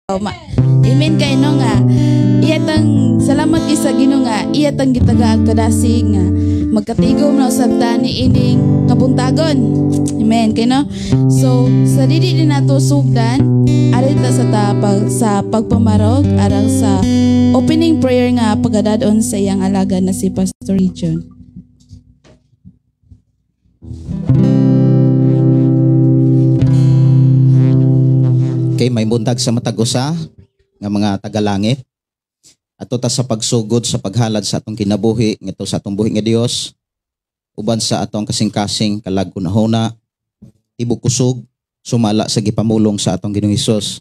Amen kay no nga iyatang salamat kay sa Ginoo nga iyatang gitagaan kadasig nga magkatigom na usab ta ni ining kabuntagon. Amen kay no. So sa didi din nato sugdan arita sa pagpamarog arang sa opening prayer nga pagadadon sa iyang alaga na si Pastor Region. Okay, may buntag sa matag usa nga mga tagalangit. Ato ta sa pagsugod sa paghalad sa atong kinabuhi ngadto sa atong buhi nga Dios. Uban sa atong kasing-kasing kalag kunahona, tibok kusog sumala sa gipamulong sa atong Ginoong Hesus.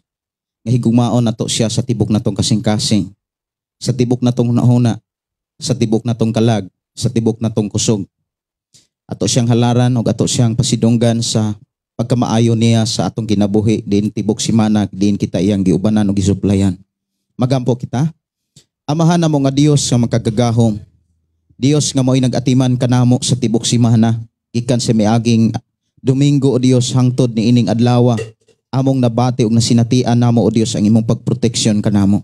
Nga higugmaon nato siya sa tibok natong kasing-kasing, sa tibok natong hunahuna, sa tibok natong kalag, sa tibok natong kusog. Ato siyang halaran o ato siyang pasidunggan sa pagkamaayo niya sa atong kinabuhi din tibok simana din kita iyang giubanan o gisuplayan. Magampo kita. Amahan namo nga Dios nga makagagahom. Dios nga mo'y nag-atiman kanamo sa tibok simana gikan sa miaging Domingo o Dios hangtod ni ining adlaw. Among nabati og nasinatian namo o Dios ang imong pagproteksyon kanamo.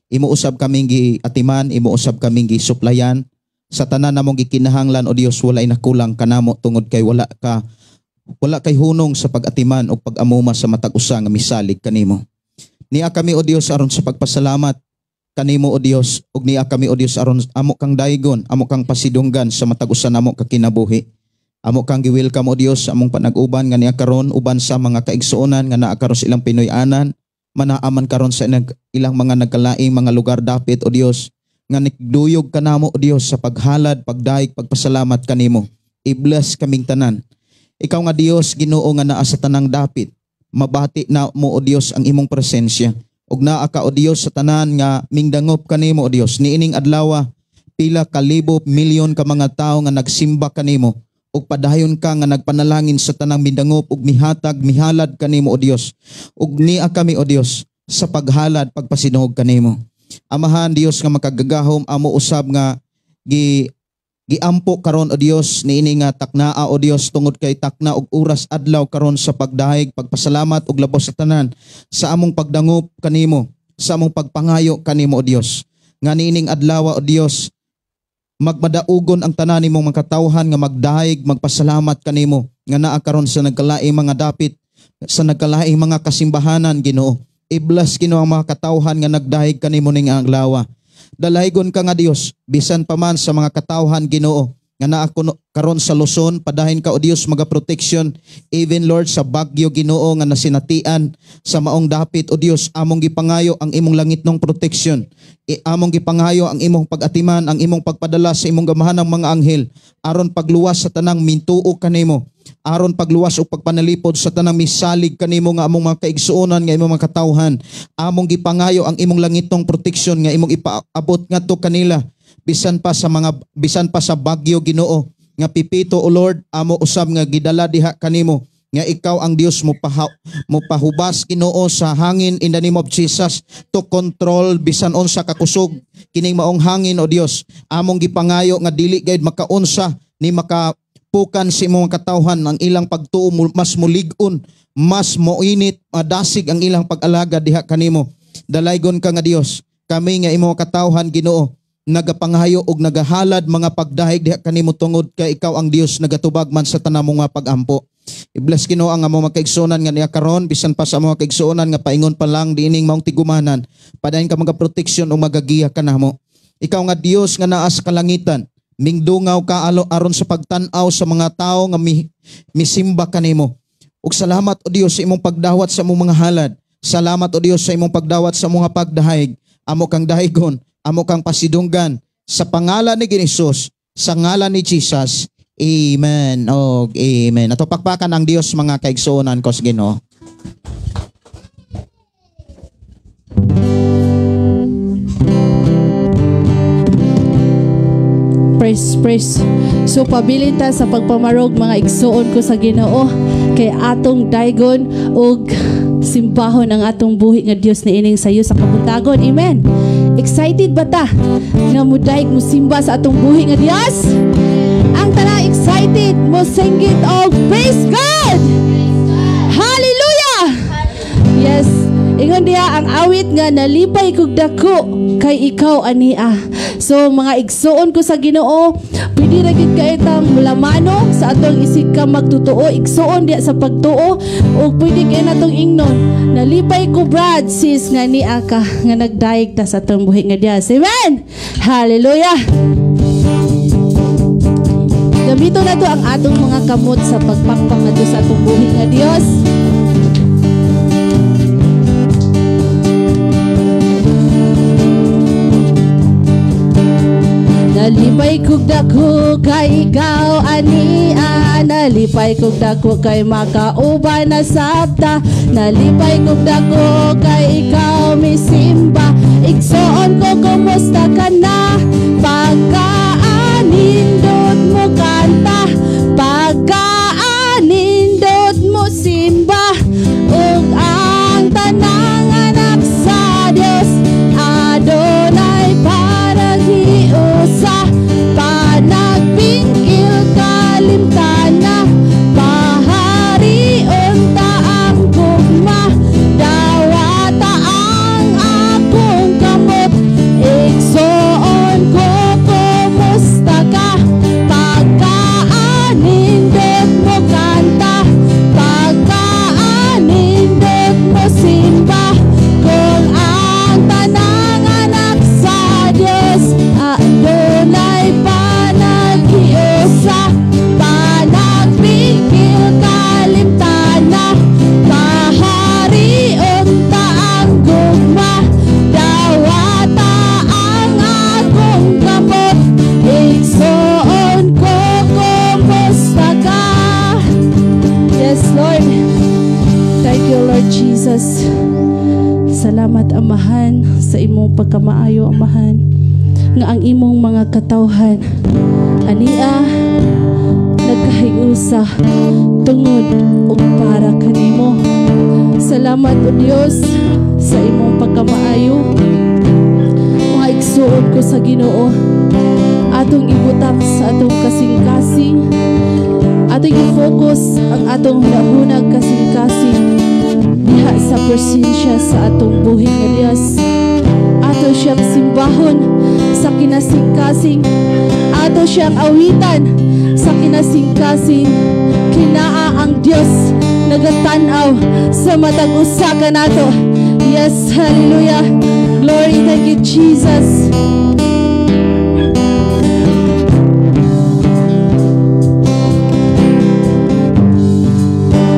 Imo usab kaming giatiman, imo usab kaming gisuplayan sa tanan namong gikinahanglan o Dios walay nakulang kanamo tungod kay wala kay hunong sa pag-atiman o pag-amuma sa matag usa nga misalig kanimo. Niya kami o Dios aron sa pagpasalamat kanimo o Dios ug niya kami o Dios aron amo kang daygon, amo kang pasidunggan sa matag usa namo ka kinabuhi. Amo kang gi-welcome o Dios among panag-uban nga niya karon uban sa mga kaigsuonan nga naa karon sa ilang Pinoy-anan, manaaman karon sa ilang mga nagkalaing mga lugar dapit o Dios nga nikduyog kanamo o Dios sa paghalad, pagdaig, pagpasalamat kanimo. I-bless kaming tanan. Ikaw nga Dios Ginoo nga naa sa tanang dapit, mabati na mo o Dios ang imong presensya. Ug naa ka o Dios sa tanan nga mingdangop kanimo o Dios. Niining adlaw pila ka libo, milyon ka mga tawo nga nagsimba kanimo ug padayon ka nga nagpanalangin sa tanang mindangop ug mihatag, mihalad kanimo o Dios. Ug niya kami o Dios sa paghalad, pagpasinuhog kanimo. Amahan Dios nga makagagahom amo usab nga giampo karon o Dios niini nga taknaa o Dios tungod kay takna og oras adlaw karon sa pagdahig, pagpasalamat ug labos sa tanan sa among pagdangop kanimo, sa among pagpangayo kanimo o Dios. Nga niining adlaw o Dios magmadaugon ang tanan nimong mga katawhan nga magdahig, magpasalamat kanimo nga naa karon sa nagkalaing mga dapit, sa nagkalaing mga kasimbahanan Ginoo. I-bless Ginoo ang mga katawhan nga nagdahig kanimo ning adlaw. Dalaygon ka nga Dios, bisan pa man sa mga katawhan Ginoo nga naa karon sa Luzon, padahin ka o Dios magaproteksyon, even Lord sa Bagyo Ginoo nga nasinatian sa maong dapit o Dios, among gipangayo ang imong langitnong proteksyon. Among gipangayo ang imong pag-atiman, ang imong pagpadala sa imong gamahanang mga anghel aron pagluwas sa tanang mintuo kanimo, aron pagluwas o pagpanalipod sa tanang misalig kanimo nga among mga kaigsuonan nga imong mga katawhan. Among gipangayo ang imong langitong proteksyon nga imong ipaabot ngadto kanila bisan pa sa Bagyo Ginoo nga pipito o Lord amo usab nga gidala diha kanimo nga ikaw ang Dios mo pahubas Ginoo sa hangin in the name of Jesus to control bisan unsa ka kusog kining maong hangin o Dios. Among gipangayo nga dili gayud makaunsa ni makapukan si imong katawhan ang ilang pagtuo mas mulig-on, mas moinit, madasig ang ilang pag-alaga diha kanimo. Dalaygon ka nga Dios, kami nga imong katawhan Ginoo nagapangayo og nagahalad mga pagdahig diha kanimo tungod kay ikaw ang Dios nagatubag man sa tanang mga pagampo. I-bless Ginoo ang among kaigsuonan nga niya karon bisan pa sa mga kaigsuonan nga paingon pa lang diining maong tigumanan. Padayon ka mga proteksyon o magagiya kanamo. Ikaw nga Dios nga naa sa kalangitan, mingdungaw ka aron sa pagtan-aw sa mga tawo nga misimba kanimo. Ug salamat o Dios sa imong pagdawat sa among mga halad. Salamat o Dios sa imong pagdawat sa mga pagdahig. Amo kang dahigon, amo kang pasidunggan sa pangalan ni Jesus, sa ngalan ni Jesus. Amen. Oh, amen. Ato pakpakan ang Dios mga kaigsuonan ko sa Ginoo. Praise. So pabilita sa pagpamarog mga igsuon ko sa Ginoo kay atong daygon og simbahon ang atong buhi nga Dios ni ining sayo sa kabuntagon. Amen. Excited ba ta nga mudayeg mo simba sa atong buhi nga Dios? Ang tanan excited mo singgit og praise God. Hallelujah. Yes. Ingon diha ang awit nga nalipay kog dako kay ikaw ania. So mga igsuon ko sa Ginoo, pwede ra gid kay tang mulamano sa atong isig ka magtutuo, igsuon diha sa pagtuo o pwede kay natong ingnon. Nalipay ko brad sis nga nia ka nga nagdaig ta sa atong buhi nga diha. Amen. Hallelujah. Gamito na to ang atong mga kamot sa pagpakpak na sa atong buhi nga Dios. Nalipay kog dako kay ikaw ania, nalipay kog dako kay makauban na sabta, nalipay kog dako kay ikaw misimba. Igsoon ko kumusta ka na, pagkaanindot mo kanta, pagkaanindot mo simba, ug ang tanang anak sa Dios adunay panaghiusa, panagbingkil kalimtana, paharion ta ang gugma, dawata ang akong kamot, igsoon ko kumusta ka, pagkaanindot mo kanta, pagkaanindot mo simba, kung ang tanang anak sa Dios adunay panaghiusa, panagbingkil kalimtana, paharion ta ang gugma, dawata ang akong kamot, igsuon ko kumusta ka. Yes, Lord. Thank you, Lord Jesus. Salamat, Amahan, sa imong pagkamaayo, Amahan, nga ang imong mga katawhan ania nagkahiusa tungod ug para kanimo. Salamat, O Dios, sa imong pagkamaayo. Mga igsuon ko sa Ginoo, atong ibutang sa atong kasing-kasing, atong i-focus ang atong hunahunag kasing-kasing diha sa presensya sa atong buhi nga Dios. Ato siyang simbahon sa kinasing-kasing, ato siyang awitan sa kinasing-kasing. Kinaa ang Dios nagatanaw sa matag usa ka nato. Yes, hallelujah. Glory, thank you Jesus.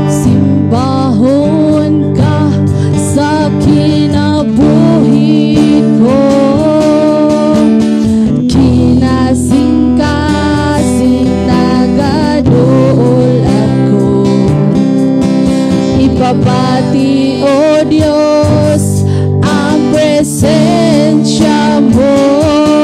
Simbahon ka sa kinabuhi ko, kinasing-kasing nagaduol ako, ipabati o Diyos ang presensya mo.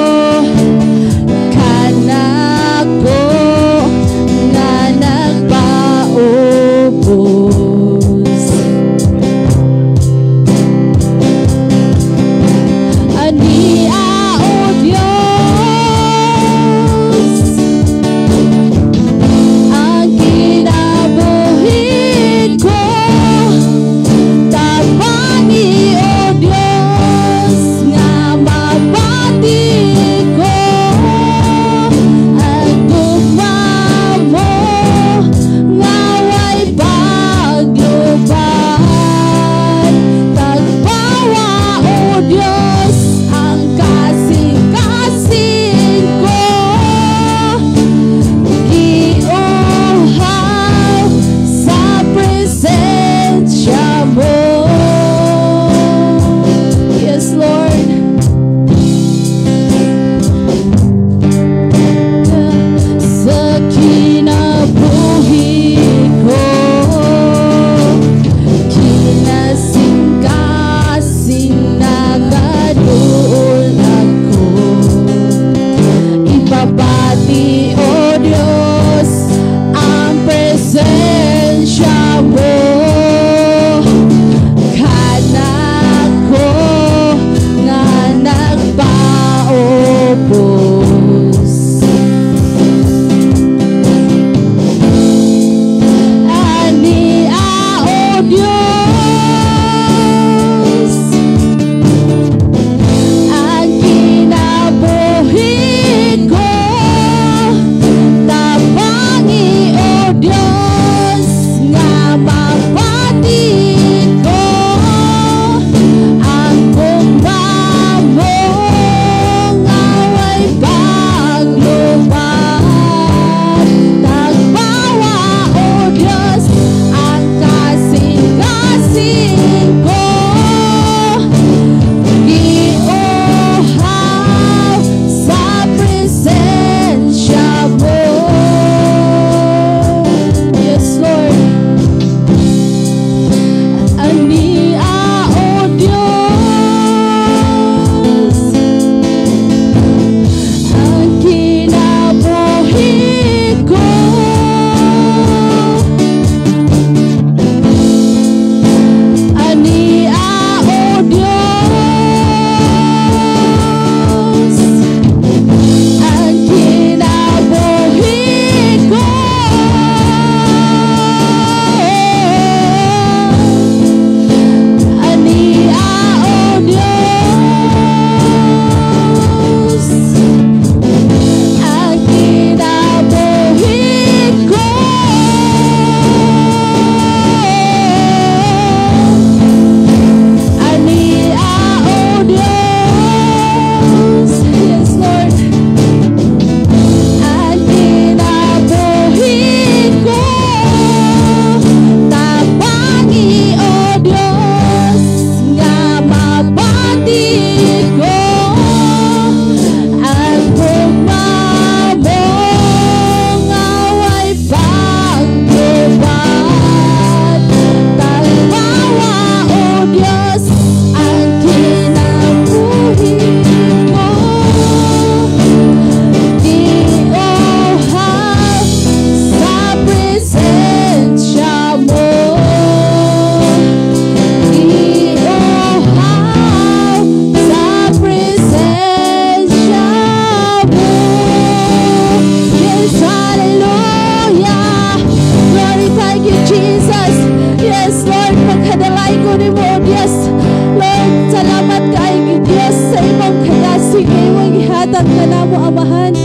Matag ka na mo, Amahan.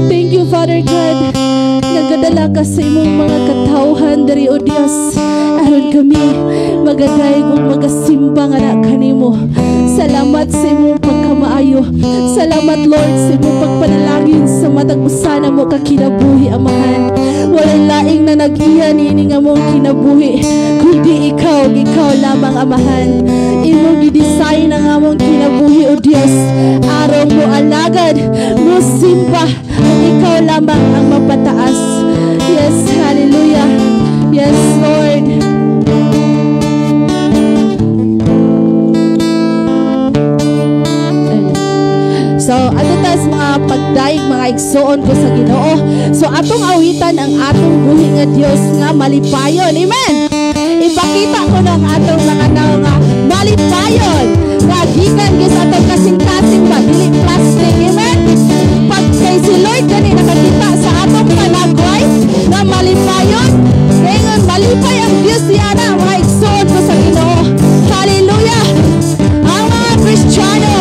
Thank you, Father God. Nagadala ka sa imong mga katawhan dari, O Dios. Aron kami magagayag o magasimba nga na kanimo. Salamat sa imong pagkamaayo. Salamat, Lord, sa imong pagpanalangin sa matag usana mo kakinabuhi, Amahan. Walang laing na nag-iyan ini nga mong kinabuhi, kundi ikaw lamang, Amahan. Imong gidesign ang among kinabuhi, O Dios. Araw mo alagad, mo simba, ikaw lamang ang mapataas. Yes, hallelujah. Yes, Lord. So, ato tas mga pagdaig, mga igsoon ko sa Ginoo. So, atong awitan ang atong buhi nga Dios nga malipayon. Amen. Ipakita ko ng atong mga nga malipayon. Nga gikan gis atong kasing-kasing ba, dili plastic. Amen. Pag kay si Lord gani nakakita sa atong panagway nga malipayon, ngayon malipay ang Dios yana, mga igsoon ko sa Ginoo. Hallelujah. Ang mga Kristiyano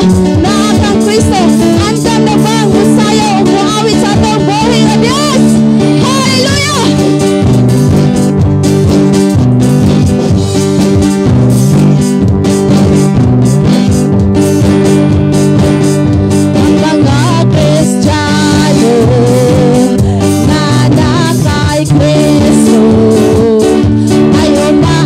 na atang Kristo, andam na bang musayaw o muawit sa atong buhi nga Dios. Hallelujah. Ang mga Kristiyano na nakay Kristo, ayaw na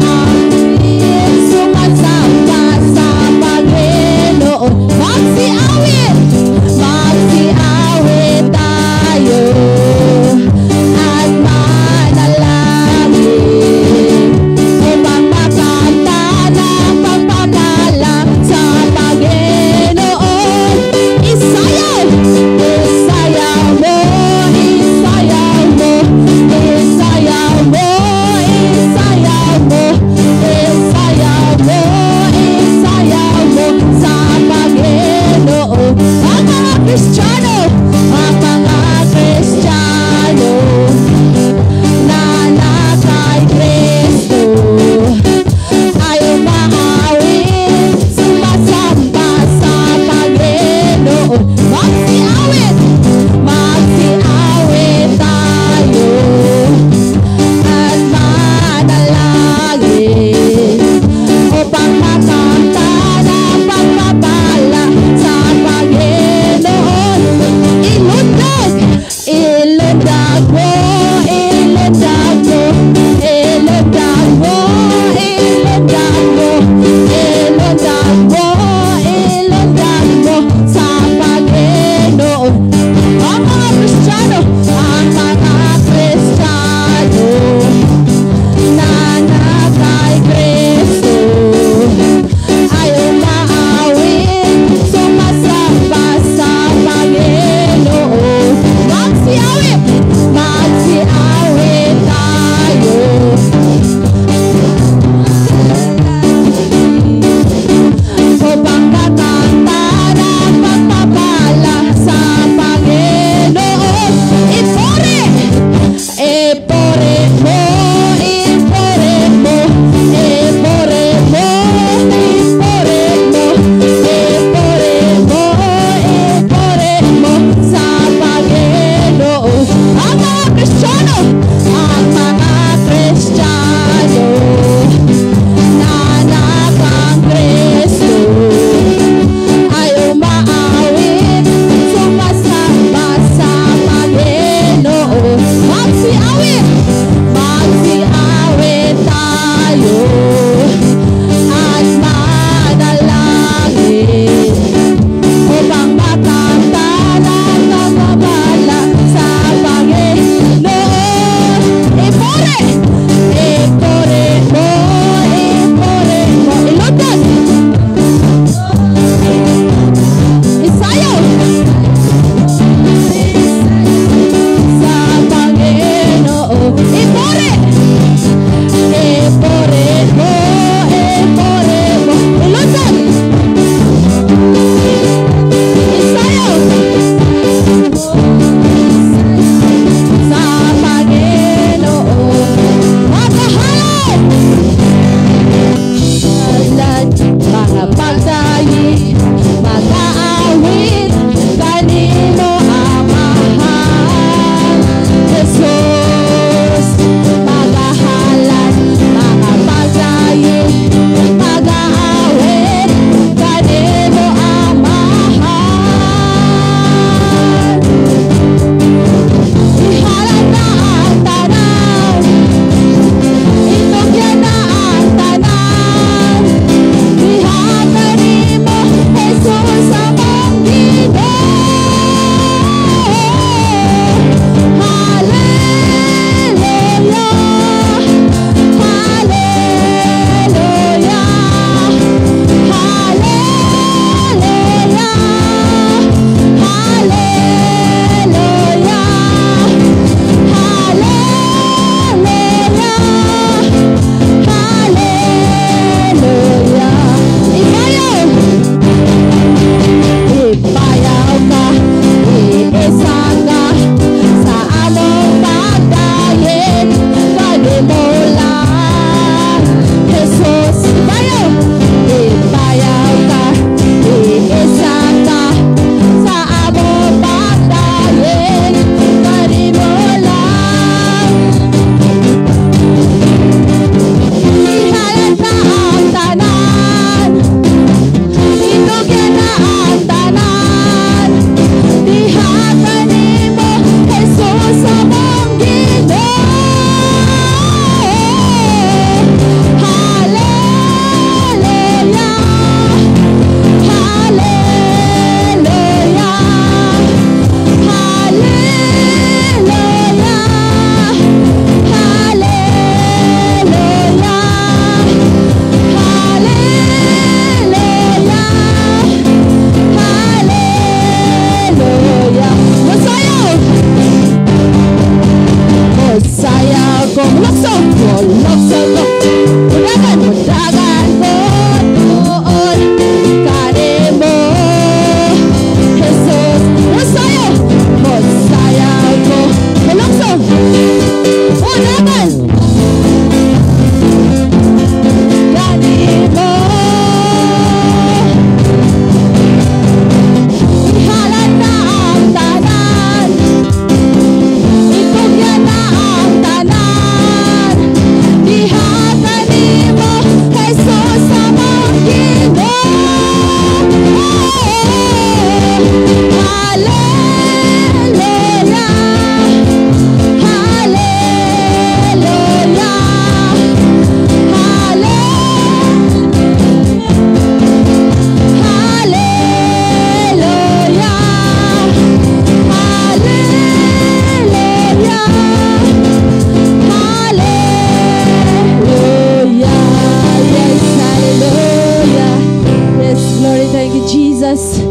Thank you, Jesus.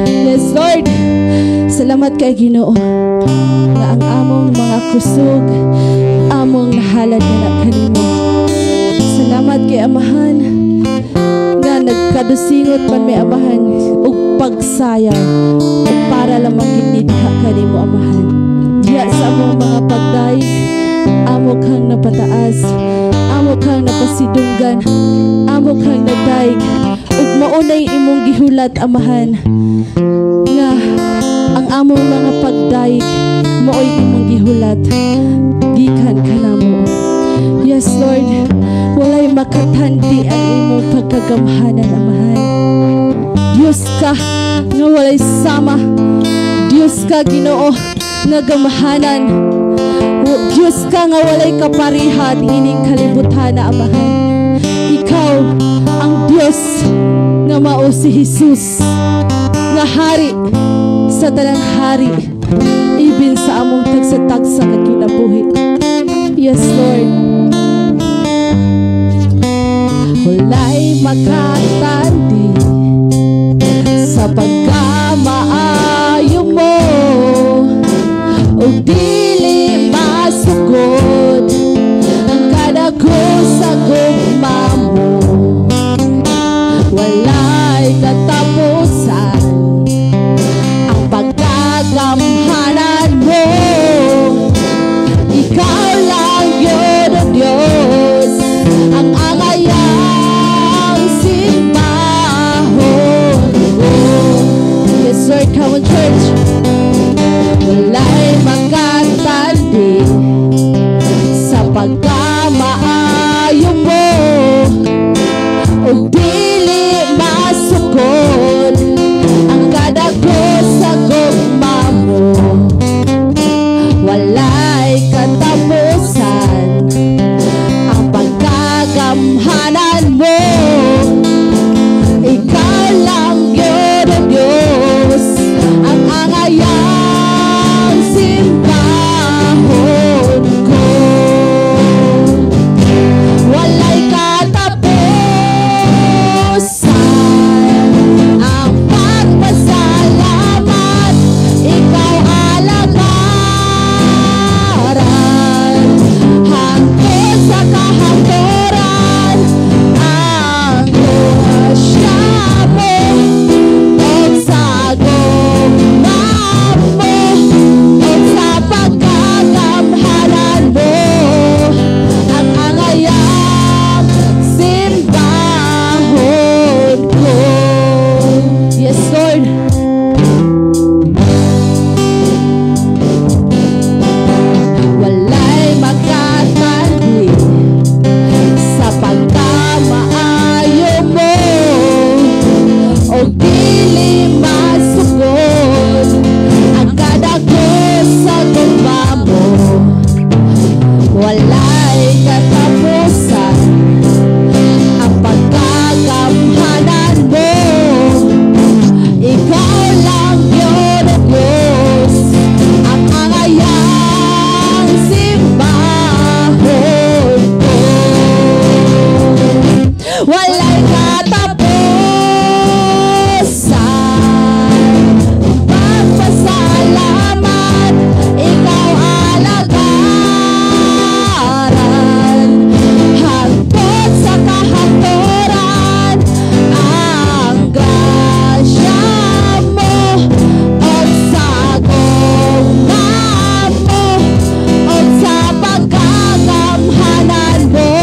Yes, Lord. Salamat kay Ginoo nga ang among mga kusog, among nahalad na kanimo. Salamat kay Amahan nga nagkadusingot man may Amahan ug pagsayang ug para lamang gitidha kanimo Amahan. Diya sa among mga pagdaig, amo kang napataas, amo kang napasidunggan, amo kang nagdaig ug maunay imong gihulat Amahan nga ang among mga pagdaig maoy imong gihulat gikan kanamo. Yes, Lord, walay makatandi ang imong pagkagamhanan Amahan. Diyos ka nga walay sama, Diyos ka Ginoo nga gamhanan, Diyos ka nga walay kaparihan ining kalibutan na Amahan. Ikaw ang Diyos nga mao si Jesus nga hari sa tanang hari, even sa among tagsa-tagsa nga kinabuhi. Yes, Lord. Walay makatandi sa pagkamaayo mo o dili masugod ang kadago sa gugma mo. Walay katapusan ang pagkagamhanan mo. Ikaw lang yun ang Diyos, ang angayang simbahon mo. Yes, Lord, come on, church. Walay makatandi sa pagkamaayo mo o dili masukod ang kadago sa gugma mo. Walay katapusan ang pagkagamhanan mo. Ikaw lang yun ang Diyos, ang angayang simbahon ko. Walay katapusan ang pagpasalamat. Ikaw alagaran hangtod sa kahaturan. Ang grasya mo at sa gugma mo at sa pagkagamhanan mo, ang angayang simbahon ko. Yes, Lord. Walay makatandi sa pagkamaayo mo o dili masugod ang kadago sa gugma mo. Walay katapusan ang pagkagamhanan mo. Ikaw lang yun ang Diyos, ang angayang simbahon ko. Walay katapusan ang pagpasalamat. Ikaw alagaran hangtod sa kahaturan. Ang grasya mo at sa gugma mo at sa pagkagamhanan mo,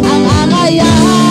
ang angayang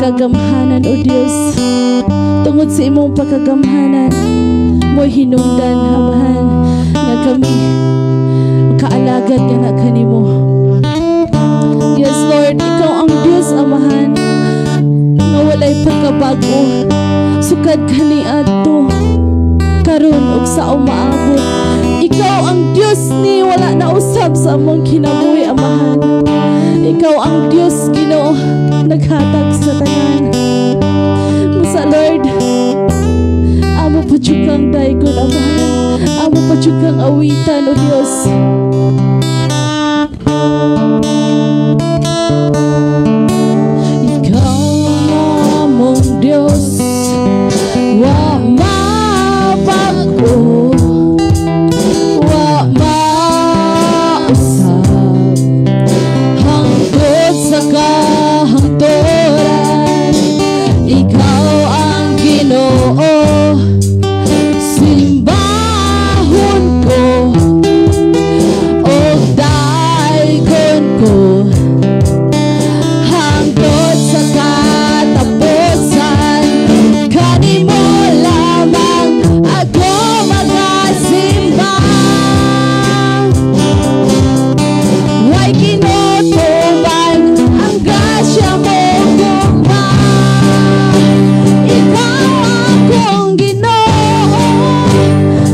pakagamhanan, O Dios. Tungod sa imong pakagamhanan, mo'y hinungdan, Amahan, nga kami kaalagad nga na kanimo. Yes, Lord, ikaw ang Diyos, Amahan, nga walay pagkabago, sukad kaniadto karon ug sa umaabot. Ikaw ang Diyos ni wala na usab sa among kinabuhi, Amahan. Ikaw ang Diyos, Ginoo, naghatag sa tanan. Musa, Lord, amo pa kang daygon, Amahan. Amo pa kang awitan, O Diyos. Ikaw among Diyos, wa mabago, wa mausab, hangtod sa kahangturan. Ikaw ang Ginoo, simbahon ko, o daykon ko, hangtod sa katapusan. Kanimo lamang ako magasimba. Way kinutuban ang grasya mo gugma. Ikaw akong Ginoo,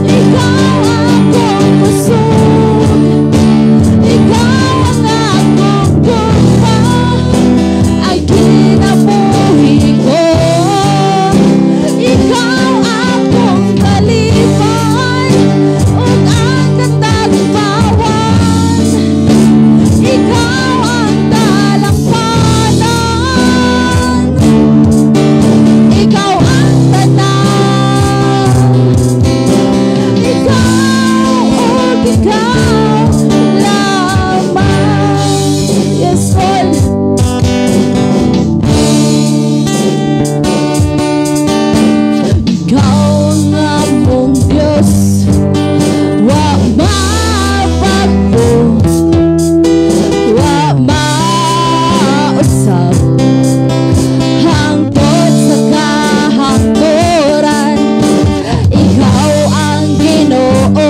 ikaw akong puso, ikaw ang akong gugma, ay kinabuhi ko. Ikaw akong kalipay, ug ang katagpawan. Ikaw ang dalampanan, ikaw ang tanan. Ikaw ug ikaw lamang. Yes, Lord. Ikaw ang among Diyos, wa mabago, wa mausab, hangtod sa kahangturan. Ikaw ang Ginoo,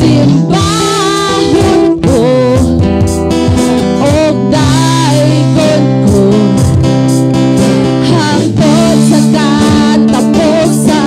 simbahon ko, og daykon ko, hangtod sa katapusan.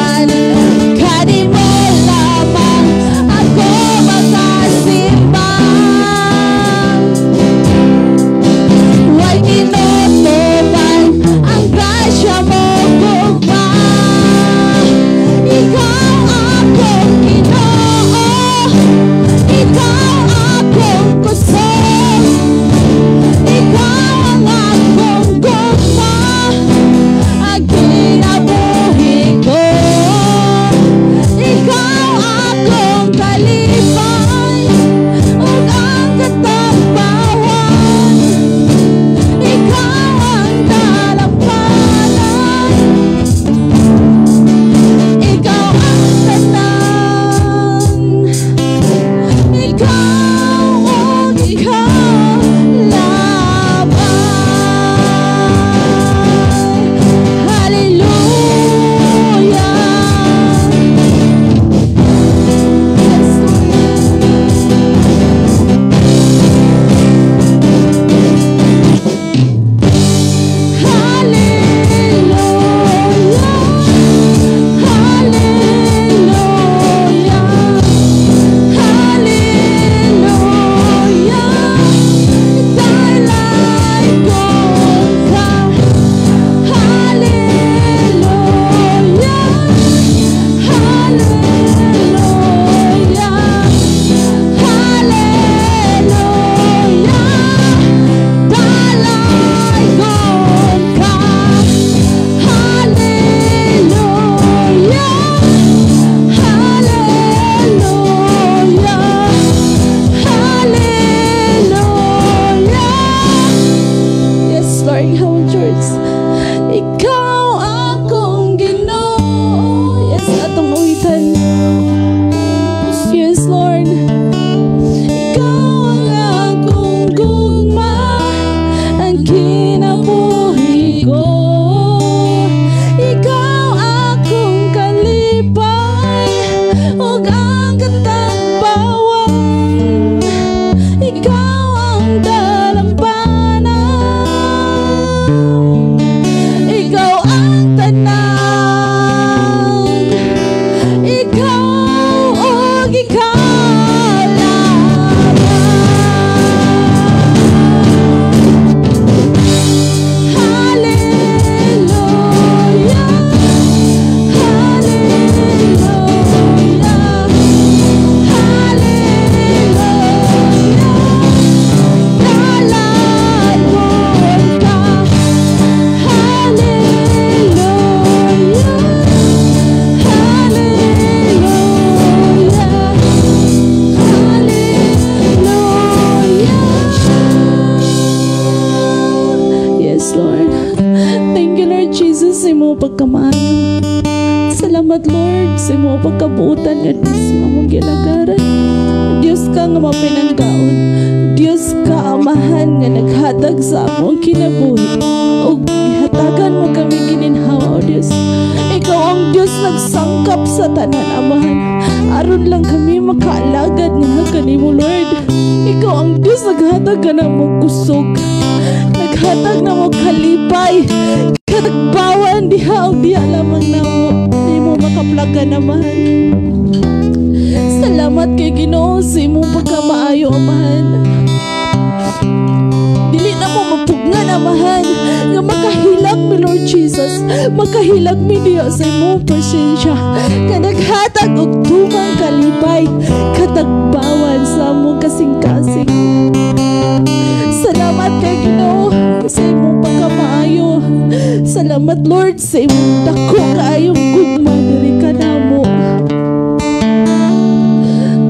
Salamat Lord sa imong pagkabuutan nga Dios nga among gilagaran. Dios ka nga mapinanggaon. Dios ka amahan nga naghatag sa among kinabuhi. O gihatagan mo kami gininhawa, O Dios. Ikaw ang Dios nagsangkap sa tanan, amahan. Aron lang kami makaalagad nga kanimo Lord. Ikaw ang Dios naghatag ka na mo kusog. Naghatag na mo kalipay. Katagbawan diha o diha lamang na mo. Di mo makaplagan amahan. Salamat kay Ginoo sa imong pagkamaayo, amahan. Dili na mo mapugnan, amahan, nga makahilag mi Lord Jesus, makahilag mi diha sa imong presensya, nga naghatag og tumang kalipay, katagbawan sa among kasing-kasing. Salamat kay Ginoo sa imong pagkamaayo. Salamat Lord sa imong dako kaayong gugma diri kanamo.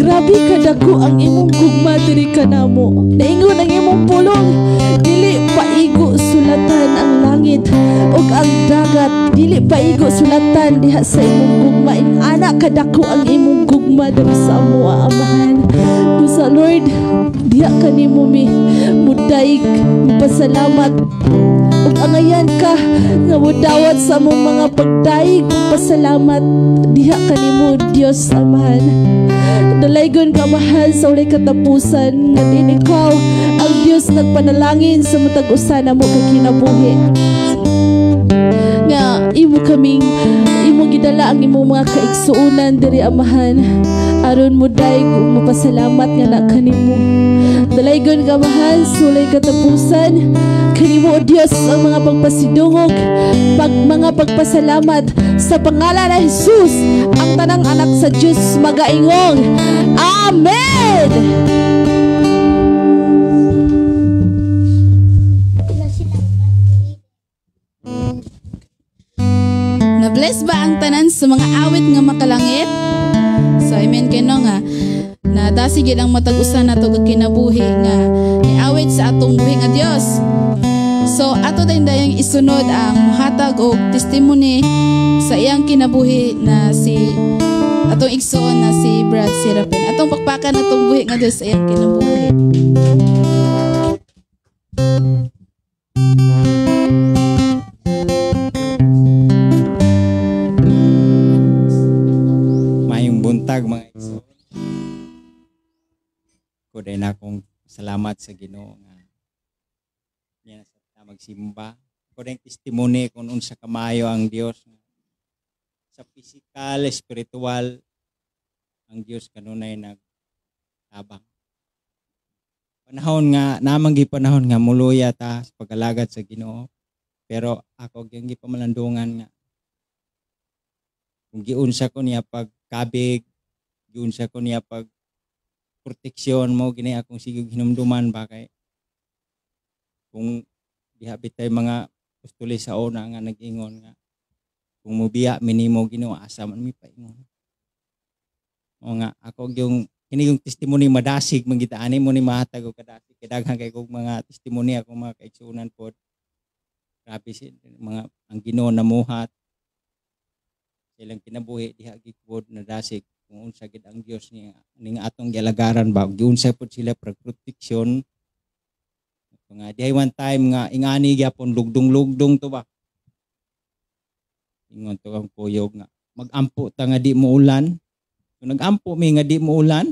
Grabe kadako ang imong gugma diri kanamo. Naingon ang imong pulong, dili paigo sulatan ang langit ug ang dagat, dili paigo sulatan diha sa imong gugma. Ana kadako ang imong gugma diri sa amo, amahan. Busa Lord, diha kanimo mi mudayeg, mupasalamat ug angayan ka nga mudawat sa among mga pagdaig ug pasalamat diha kanimo Dios, amahan. Dalaygon ka mahal sa ulay katapusan nga din ikaw ang Dios nagpanalangin sa matag usa namo kay kinabuhi. Nga imo kaming imo gidala ang imong mga kaigsuonan diri, amahan, aron mo daig mapasalamat nga na kanimo. Dalaygon ka mahal sa ulay katapusan kanimo o Dios ang mga pagpasidungog, mga pagpasalamat sa pangalan ng Jesus. Ang tanang anak sa Diyos magaingong Amen. Na-bless ba ang tanan sa mga awit nga makalangit? So amen kino nga na dasigid ang matag-usa nato kag kinabuhi nga niawit sa atong buhi nga Dios. So ato dayang isunod ang muhatag og testimony sa iyang kinabuhi na si atong igsoon na si Brad Serapin. Atong pakpakan atong buhi nga Dios sa iyang kinabuhi. Mayong buntag mga igsoon. Ko din akong salamat sa Ginoo nga niya sa magsimba. Ko din testimony kung unsa kamayo ang Dios sa physical, spiritual, ang Dios kanunay nagtabang. Panahon nga namang panahon nga muluya ta sa pag-alagad sa Ginoo. Pero ako gyud gipamalandungan nga kung giunsa ko niya pagkabig, giunsa ko niya pag proteksyon mo gini akong sigig hinumduman ba kay kung dihabit tay mga apostol sa una nga nag-ingon nga kung mubiya minimo Ginoo asa man mi paingon. O nga ako yung kini yung testimony madasig mangita ani mo ni mahatag og kadasig kay kay kog mga testimony ako mga kaigsuonan pod. Grabe si mga ang Ginoo namuhat silang kinabuhi diha gikod na dasig kung unsa gid ang Dios niya ning atong gialagaran ba giunsa pod sila proteksyon nga dihay one time nga ingani gyapon lugdong-lugdong to ba ingon to ang kuyog nga magampo ta nga di mo ulan so nagampo mi nga di mo ulan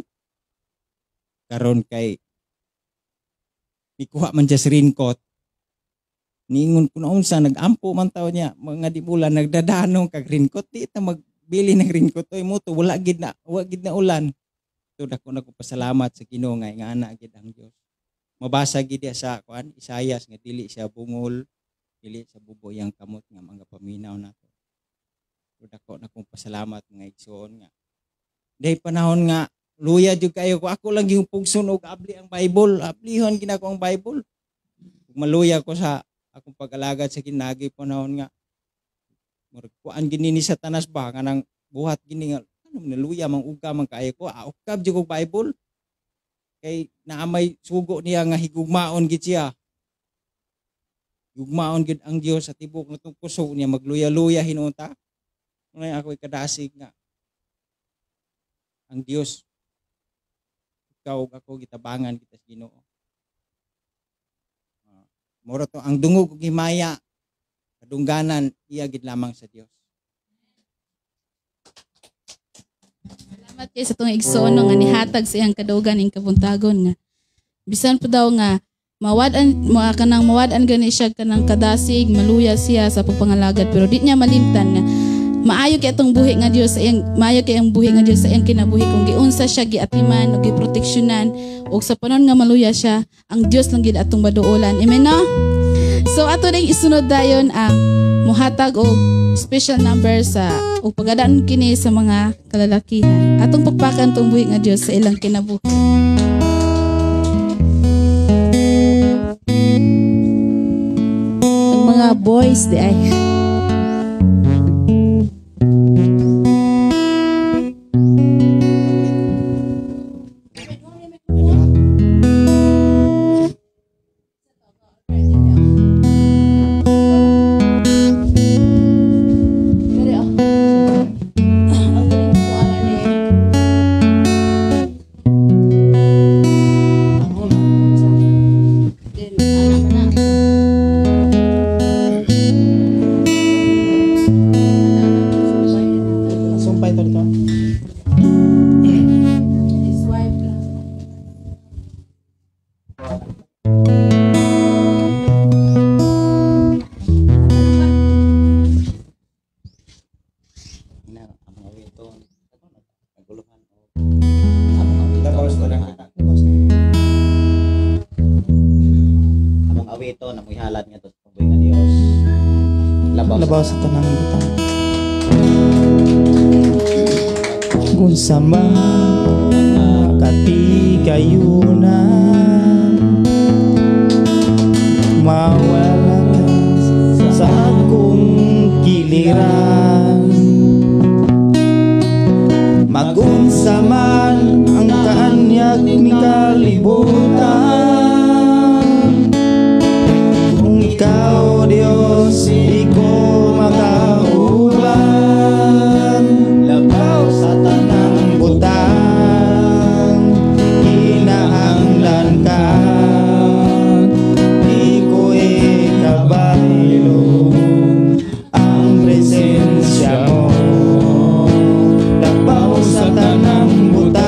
karon kay mikuha man just raincoat niingon kun unsa nagampo man taw niya mga di mo ulan nagdadanong kag raincoat di ta magbili ng raincoat oy mo to wala gid na ulan so dako na ko pasalamat sa Ginoo nga ana gid ang Dios. Mabasa gid sa kuan Isayas nga dili siya bungol, dili sa buboy ang kamot nga mga paminaw nato. So dako na kong pasalamat mga igsoon nga. Day panahon nga luya jud kayo ko ako lang yung pugson og abli ang Bible, ablihon ginako ang Bible. Maluya ko sa akong pag-alagad sa kinagi panahon nga. Murag kuan gini ni Satanas ba kanang buhat gini nga ano naluya mang uga man kaayo ko, ukab jud og Bible. Kay naamay sugo niya nga higugmaon gid siya. Higugmaon gid ang Dios sa tibok natong puso niya magluya-luya hinunta. Ngayon ako kadasig nga ang Dios ikaw ug ako gitabangan kita sa Ginoo. Moro to ang dungog ug himaya kadungganan iya gid lamang sa Dios. Salamat kay sa tong igsoon nga nihatag sa iyang kadugan ing kabuntagon nga bisan pa daw nga mawad-an gani siya kanang kadasig, maluya siya sa pagpangalagad pero di niya malimtan nga maayo kay atong buhi nga Dios sa iyang maayo kay ang buhi nga Dios sa iyang kinabuhi kung giunsa siya giatiman ug giproteksyonan ug sa panon nga maluya siya ang Dios lang gid atong baduolan. Amen no? So ato ding isunod dayon ang muhatag og special number sa ug pagadaan kini sa mga kalalakihan. Atong pagpakan tong buhi nga Dios sa ilang kinabuhi. Ang mga boys di ay among awito na muihalad nga to sa pagbuhi nga Dios. Labaw sa tanang butang. Kung sama katigayunan mawala ka sa akong giliran magunsa man ang kaanyag ni kalibutan kung ikaw Diyos di ko makauban labaw sa tanang butang kinahanglan ka di ko ikabaylo ang presensya mo labaw sa tanang butang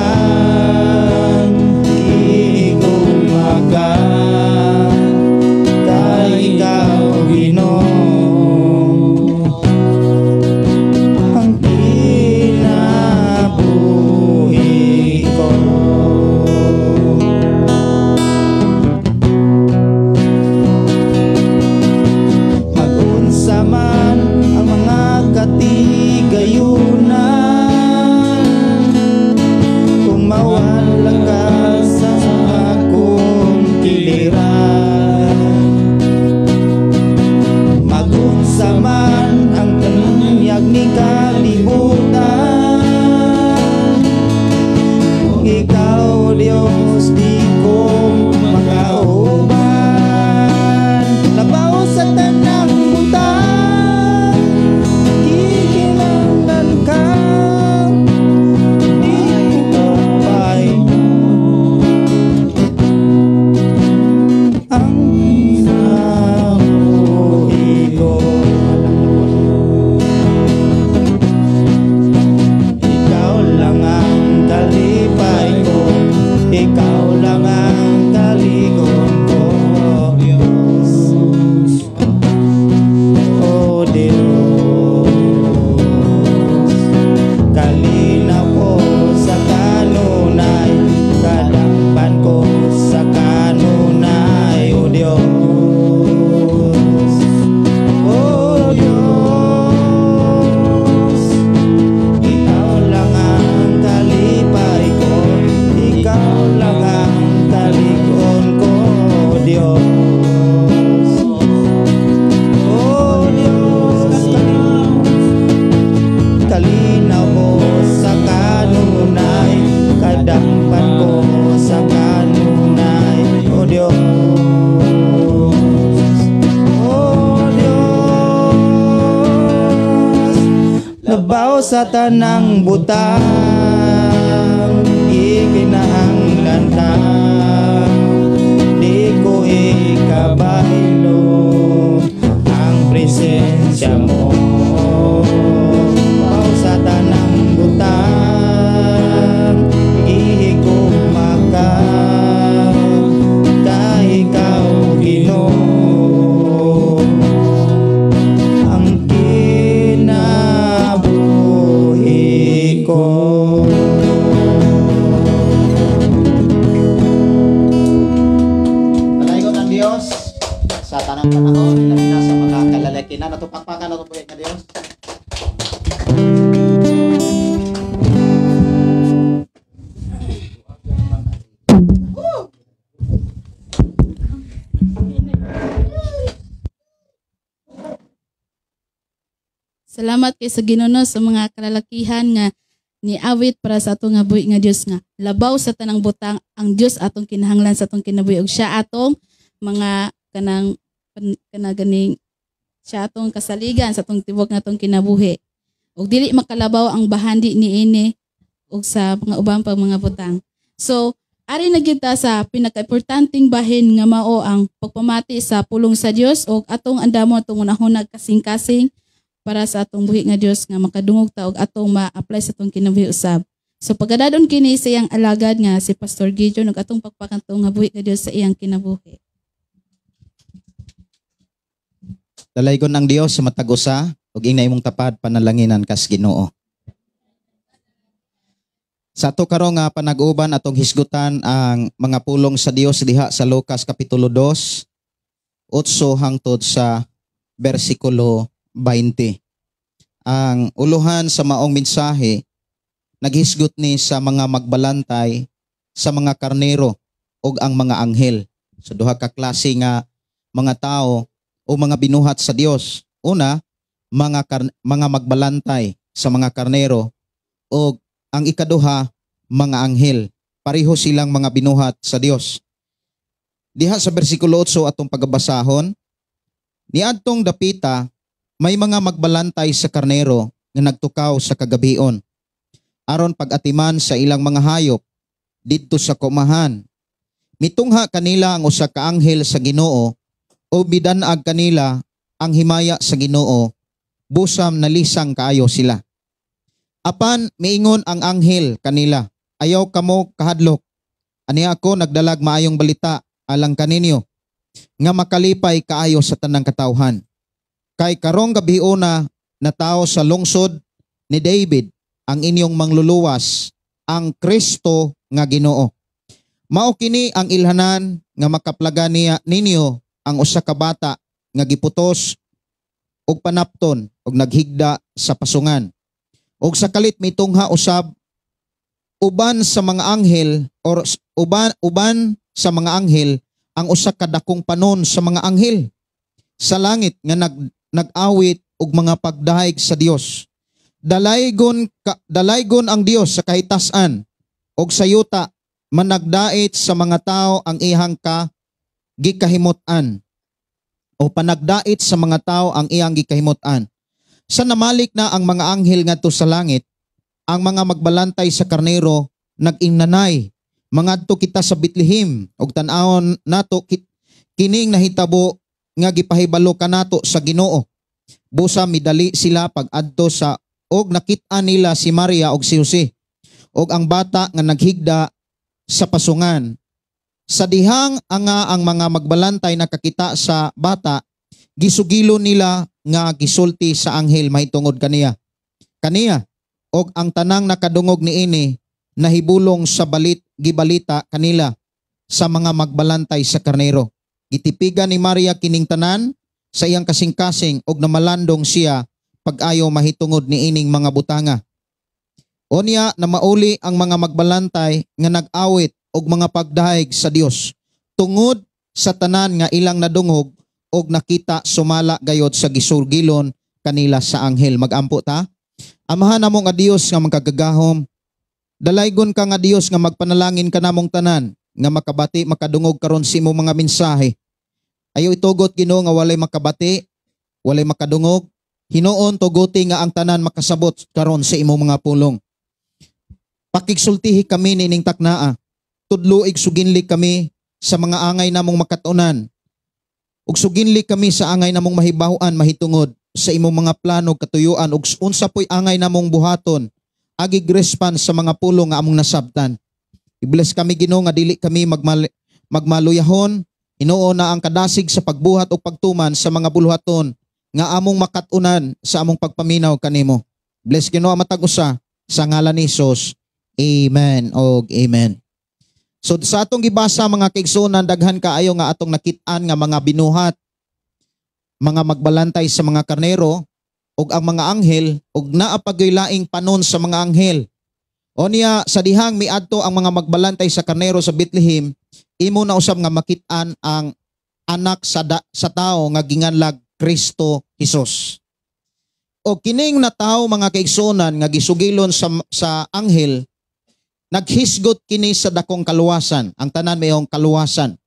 sa tanang butang, ikinahanglan ta, di ko ikabaylo ang presensya mo. Baw sa tanang butang, ihigugma ka, ka ikaw Ginoo, ang kinabuhi ko. Palayon ng Diyos sa tanang panahon, labi na sa mga kalalakinan, natupakpakan na tupuhin na Diyos. Salamat kay sa Ginoo sa mga kalalakihan nga niawit para sa atong nga buhi nga Dios nga labaw sa tanang butang ang Dios atong kinahanglan sa atong kinabuhi ug siya atong mga ganing siya atong kasaligan sa atong tibuok nga atong kinabuhi. Ug dili makalabaw ang bahandi niini ug sa mga ubang pang mga butang. So, ari na gyud ta sa pinakaimportanteng bahin nga mao ang pagpamati sa pulong sa Dios ug atong andamon atong unahunag kasing-kasing para sa atong buhi nga Dios nga makadungog ta og atong ma-apply sa atong kinabuhi usab. So pagkadadon kini sa iyang alagad nga si Pastor Gideon ug atong pagpakanto nga buhi nga Dios sa iyang kinabuhi. Dalaygon ang Dios sa matag usa ug ingna imong tapad panalanginan kas Ginoo. Sa ato karon nga panag-uban atong hisgutan ang mga pulong sa Dios diha sa Lucas kapitulo 2, 8 hangtod sa bersikulo 20. Ang uluhan sa maong mensahe naghisgot ni sa mga magbalantay, sa mga karnero ug ang mga anghel. So duha ka klase nga mga tao o mga binuhat sa Dios. Una, mga magbalantay sa mga karnero ug ang ikaduha mga anghel. Pareho silang mga binuhat sa Dios. Diha sa bersikulo 8 atong pagabasahon, niadtong dapita may mga magbalantay sa karnero nga nagtukaw sa kagabion aron pag-atiman sa ilang mga hayop didto sa kumahan. Mitungha kanila ang usa ka anghel sa Ginoo o bidan-ag kanila ang himaya sa Ginoo, busam nalisang kaayo sila. Apan miingon ang anghel kanila, ayaw kamo kahadlok. Ani ako nagdalag maayong balita alang kaninyo nga makalipay kaayo sa tanang katawhan. Kay karong gabiuna na tao sa lungsod ni David ang inyong mangluluwas, ang Kristo nga Ginoo. Mao kini ang ilhanan nga makaplaga niya ninyo ang usa ka bata nga giputos og panapton og naghigda sa pasungan. Og sa kalit mitungha usab uban sa mga anghel or uban sa mga anghel ang usa ka dakong panon sa mga anghel sa langit nga nag-awit og mga pagdahig sa Dios. Dalaygon ang Dios sa kahitasan og sa yuta managdait sa mga tao ang ihang gikahimutan o panagdait sa mga tao ang iyang gikahimutan. Sa namalik na ang mga anghel ngadto sa langit, ang mga magbalantay sa karnero nag-ingnanay, mangadto kita sa Bethlehem og tan-awon nato kining nahitabo nga gipahibalo kanato sa Ginoo. Busa midali sila pag-adto sa og nakit-an nila si Maria og si Jose og ang bata nga naghigda sa pasungan. Sa dihang ang mga magbalantay nakakita sa bata, gisugilo nila nga gisulti sa anghel mahitungod kaniya. Og ang tanang nakadungog niini nahibulong sa gibalita kanila sa mga magbalantay sa karnero. Gitipigan ni Maria kining tanan sa iyang kasing-kasing og namalandong siya pag-ayo mahitungod niining mga butanga. Unya na mauli ang mga magbalantay nga nag-awit og mga pagdahig sa Dios tungod sa tanan nga ilang nadungog og nakita sumala gayod sa gisurgilon kanila sa anghel. Magampo ta. Amahan namo nga Dios nga magkagagahom. Dalaygon ka nga Dios nga magpanalangin ka namong tanan nga makabati makadungog karon sa imong mga mensahe. Ayaw itugot Ginoo nga walay makabati, walay makadungog Hinuon tuguti nga ang tanan makasabot karon sa imong mga pulong. Pakigsultihi kami nining taknaa. Tudluig suginli kami sa mga angay namong makatunan. Ug suginli kami sa angay namong mahibaw-an mahitungod sa imong mga plano katuyuan ug unsa poy angay namong buhaton agig response sa mga pulong nga among nasabtan. I-bless kami Ginoo nga dili kami magmaluyahon. Hinuon na ang kadasig sa pagbuhat o pagtuman sa mga buluhaton nga among makatunan sa among pagpaminaw kanimo. Bless Ginoo matag usa sa ngalan ni Hesus. Amen og amen. So sa atong gibasa mga kaigsuonan, daghan kaayo nga atong nakit-an nga mga binuhat, mga magbalantay sa mga karnero ug ang mga anghel ug naa pagoy laing panon sa mga anghel. O niya sa dihang miadto ang mga magbalantay sa karnero sa Bethlehem, imo na usab nga makit-an ang anak sa tao nga ginganlag Kristo Hesus. O kining na tao mga kaigsuonan nga gisugilon sa anghel, naghisgot kini sa dakong kaluwasan. Ang tanan mayong kaluwasan.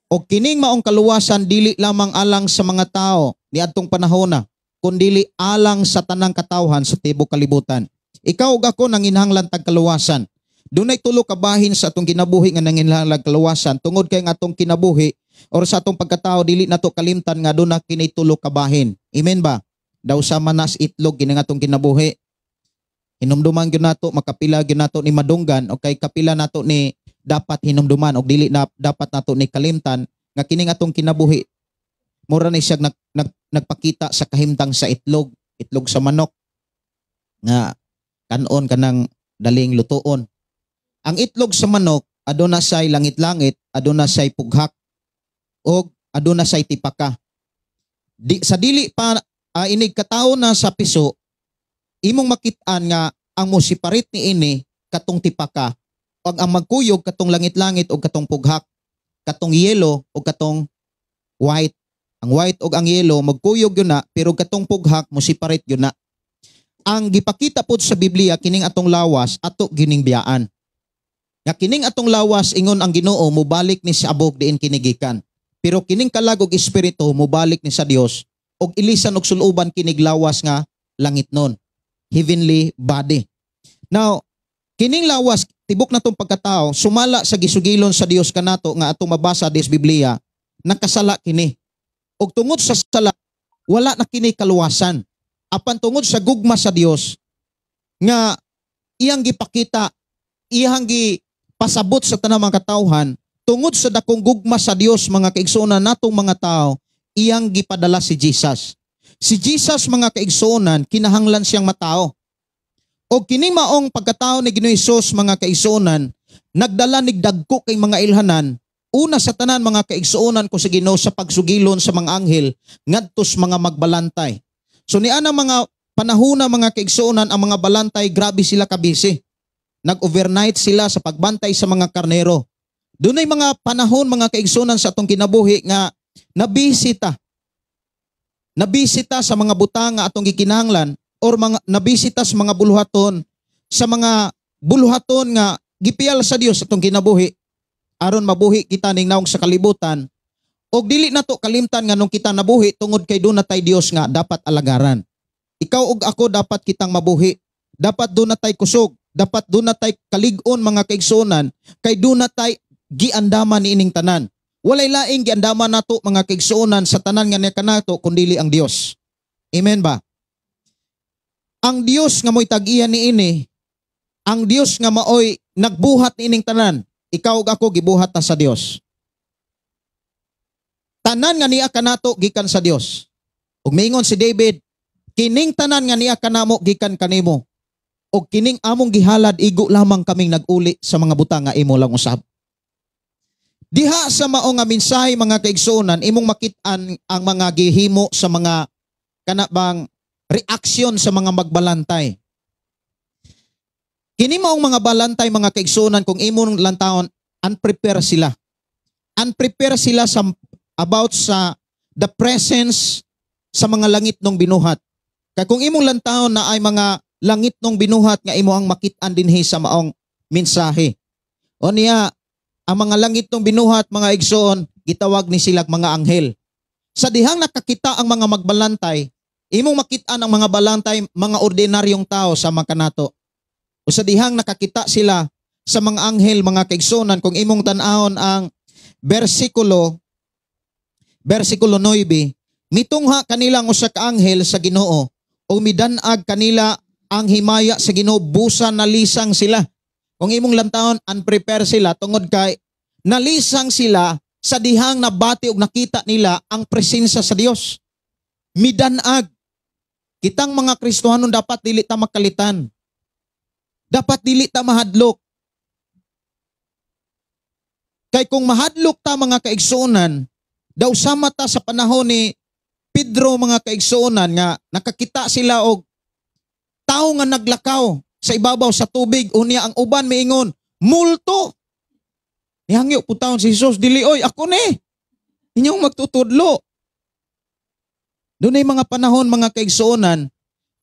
O kining maong kaluwasan dili lamang alang sa mga tao ni adtong panahona, kundi alang sa tanang katawhan sa tibuok kalibutan. Ikaw ug ako nanginhanglan tag kaluwasan. Dunay tulo ka bahin sa atong kinabuhi nga nanginhanglan kaluwasan tungod kay nga atong kinabuhi or sa atong pagkatao dili nato kalimtan nga duna kini tulo ka bahin. Amen ba? Daw sa manas itlog kini nga atong kinabuhi. Hinumduman gyud nato, makapila gyud nato ni madunggan o kay kapila nato ni dapat hinumduman o dili na dapat nato ni kalimtan nga kining atong kinabuhi mura ni siya nagpakita sa kahimtang sa itlog sa manok nga kanon kanang daling lutuon. Ang itlog sa manok aduna say langit-langit, aduna say pughak o aduna say tipaka. Sa dili pa inig katawo na sa piso, imong makit-an nga ang musiparit ni ini katong tipaka o ang magkuyog katong langit-langit o katong pughak, katong yelo o katong white. Ang white o ang yelo magkuyog yun na pero katong pughak musiparit yun na. Ang gipakita pod sa Biblia kining atong lawas ato gining biyaan. Nga kining atong lawas ingon ang Ginoo mobalik ni sa abog diin kinigikan. Pero kining kalagog espiritu mobalik ni sa Dios og ilisan og suluban kinig lawas nga langit nun. Heavenly body. Now, kining lawas tibok natong pagkatao sumala sa gisugilon sa Dios kanato nga atong mabasa dis Biblia, nakasala kini. Og tungod sa sala wala na kini kaluwasan. Apan tungod sa gugma sa Dios nga iyang gipakita, iyang gipasabot sa tanang mga katawhan, tungod sa dakong gugma sa Dios mga kaigsuonan natong mga tao, iyang gipadala si Jesus. Si Jesus mga kaigsuonan, kinahanglan siyang matao. O kining maong pagkatao ni Ginoong Hesus mga kaigsuonan, nagdala nig dagko kay mga ilhanan, una sa tanan mga kaigsuonan ko sa Ginoo sa pagsugilon sa mga anghel, ngadtos mga magbalantay. So ni ana mga panahona mga kaigsuonan, ang mga balantay grabe sila kabisi. Nag-overnight sila sa pagbantay sa mga karnero. Dunay mga panahon mga kaigsuonan sa atong kinabuhi nga nabisita sa mga butang nga atong gikinahanglan or mga nabisita sa mga buluhaton nga gipiyal sa Dios atong kinabuhi aron mabuhi kita ning naong sa kalibutan og dili nato kalimtan nga nung kita nabuhi tungod kay doon natay Dios nga dapat alagaran. Ikaw ug ako dapat kitang mabuhi. Dapat doon natay kusog, dapat doon natay kalig-on mga kaigsuonan kay doon natay giandaman ni ining tanan. Walay laing giandaman nato mga kaigsuonan sa tanan nga kanato kundi ang Dios. Amen ba? Ang Dios nga mo'y tag-iya ni ini, ang Dios nga maoy nagbuhat ni ining tanan, ikaw ug ako gibuhat ta sa Dios. Tanan nga niya kanato gikan sa Dios. Ug miingon si David, kining tanan nga niya kanamo gikan kanimo. Ug kining among gihalad igo lamang kaming nag-uli sa mga butang nga imo lang usab. Diha sa mao nga mensahe mga kaigsuonan, imong makit-an ang mga gihimo sa mga kanabang reaksyon sa mga magbalantay. Kini maong mga balantay mga kaigsuonan kung imong lantawon, unprepared sila. Unprepared sila about sa the presence sa mga langit nung binuhat. Kaya kung imong lantawon na ay mga langit nung binuhat nga imo ang makit-an dinhi sa maong mensahe. O niya, ang mga langit nung binuhat mga igsoon, gitawag ni sila mga anghel. Sa dihang nakakita ang mga magbalantay, Imong makita ang mga balantay, mga ordinaryong tao sa mga kanato. O sa dihang nakakita sila sa mga anghel, mga kaigsunan, kung imong tan-ahon ang versikulo 9, mitungha kanilang usa ka anghel sa Ginoo o midanag kanila ang himaya sa Ginoo, busa nalisang sila. Kung imong lantahon, unprepare sila tungod kay nalisang sila sa dihang nabati ug nakita nila ang presensya sa Dios. Midanag. Kitang mga Kristohanon dapat dili ta makalitan. Dapat dili ta mahadlok. Kay kung mahadlok ta mga kaigsuonan, daw sama ta sa panahon ni Pedro mga kaigsuonan nga nakakita sila og tao nga naglakaw sa ibabaw sa tubig, unya ang uban miingon, multo. Nihangyo po taon si Jesus, dili oy, ako ni. Inyong magtutudlo. Doon ay mga panahon, mga kaigsuonan,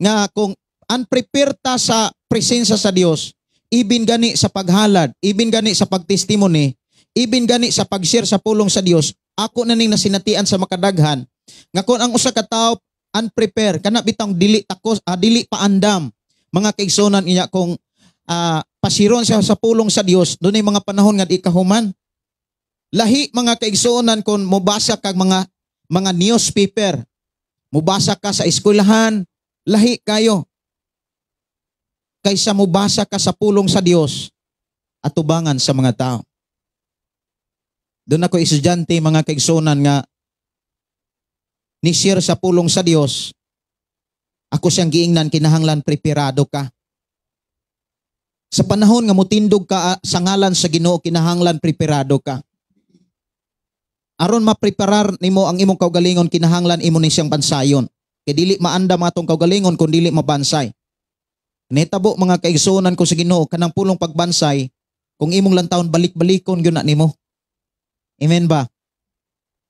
nga kung unprepared ta sa presensya sa Dios, ibin gani sa paghalad, ibin gani sa pagtestimony, ibin gani sa pag-share sa pulong sa Dios, ako na ning nasinatian sa makadaghan, nga kung ang usa ka tawo unprepared, kana bitang dili takos, dili paandam, mga kaigsuonan niya kung pasiron siya sa pulong sa Dios, doon ay mga panahon nga di kahuman. Lahi mga kaigsuonan kung mobasa kag mga newspaper, mubasa ka sa eskwelahan, lahi kayo. Kaysa mubasa ka sa pulong sa Dios at tubangan sa mga tao. Doon ako estudyante, mga kaigsuonan nga ni-share sa pulong sa Dios, ako siyang giingnan, kinahanglan preparado ka. Sa panahon nga mutindog ka sa ngalan sa Ginoo, kinahanglan preparado ka. Aron mapreparar nimo ang imong kaugalingon, kinahanglan imo ni siyang bansayon. Kay dili maanda mga atong kaugalingon kung dili mabansay. Nitabo mga kaigsuonan ko sa Ginoo, kanang pulong pagbansay, kung imong lantawon balik-balikon gyud na nimo. Amen ba?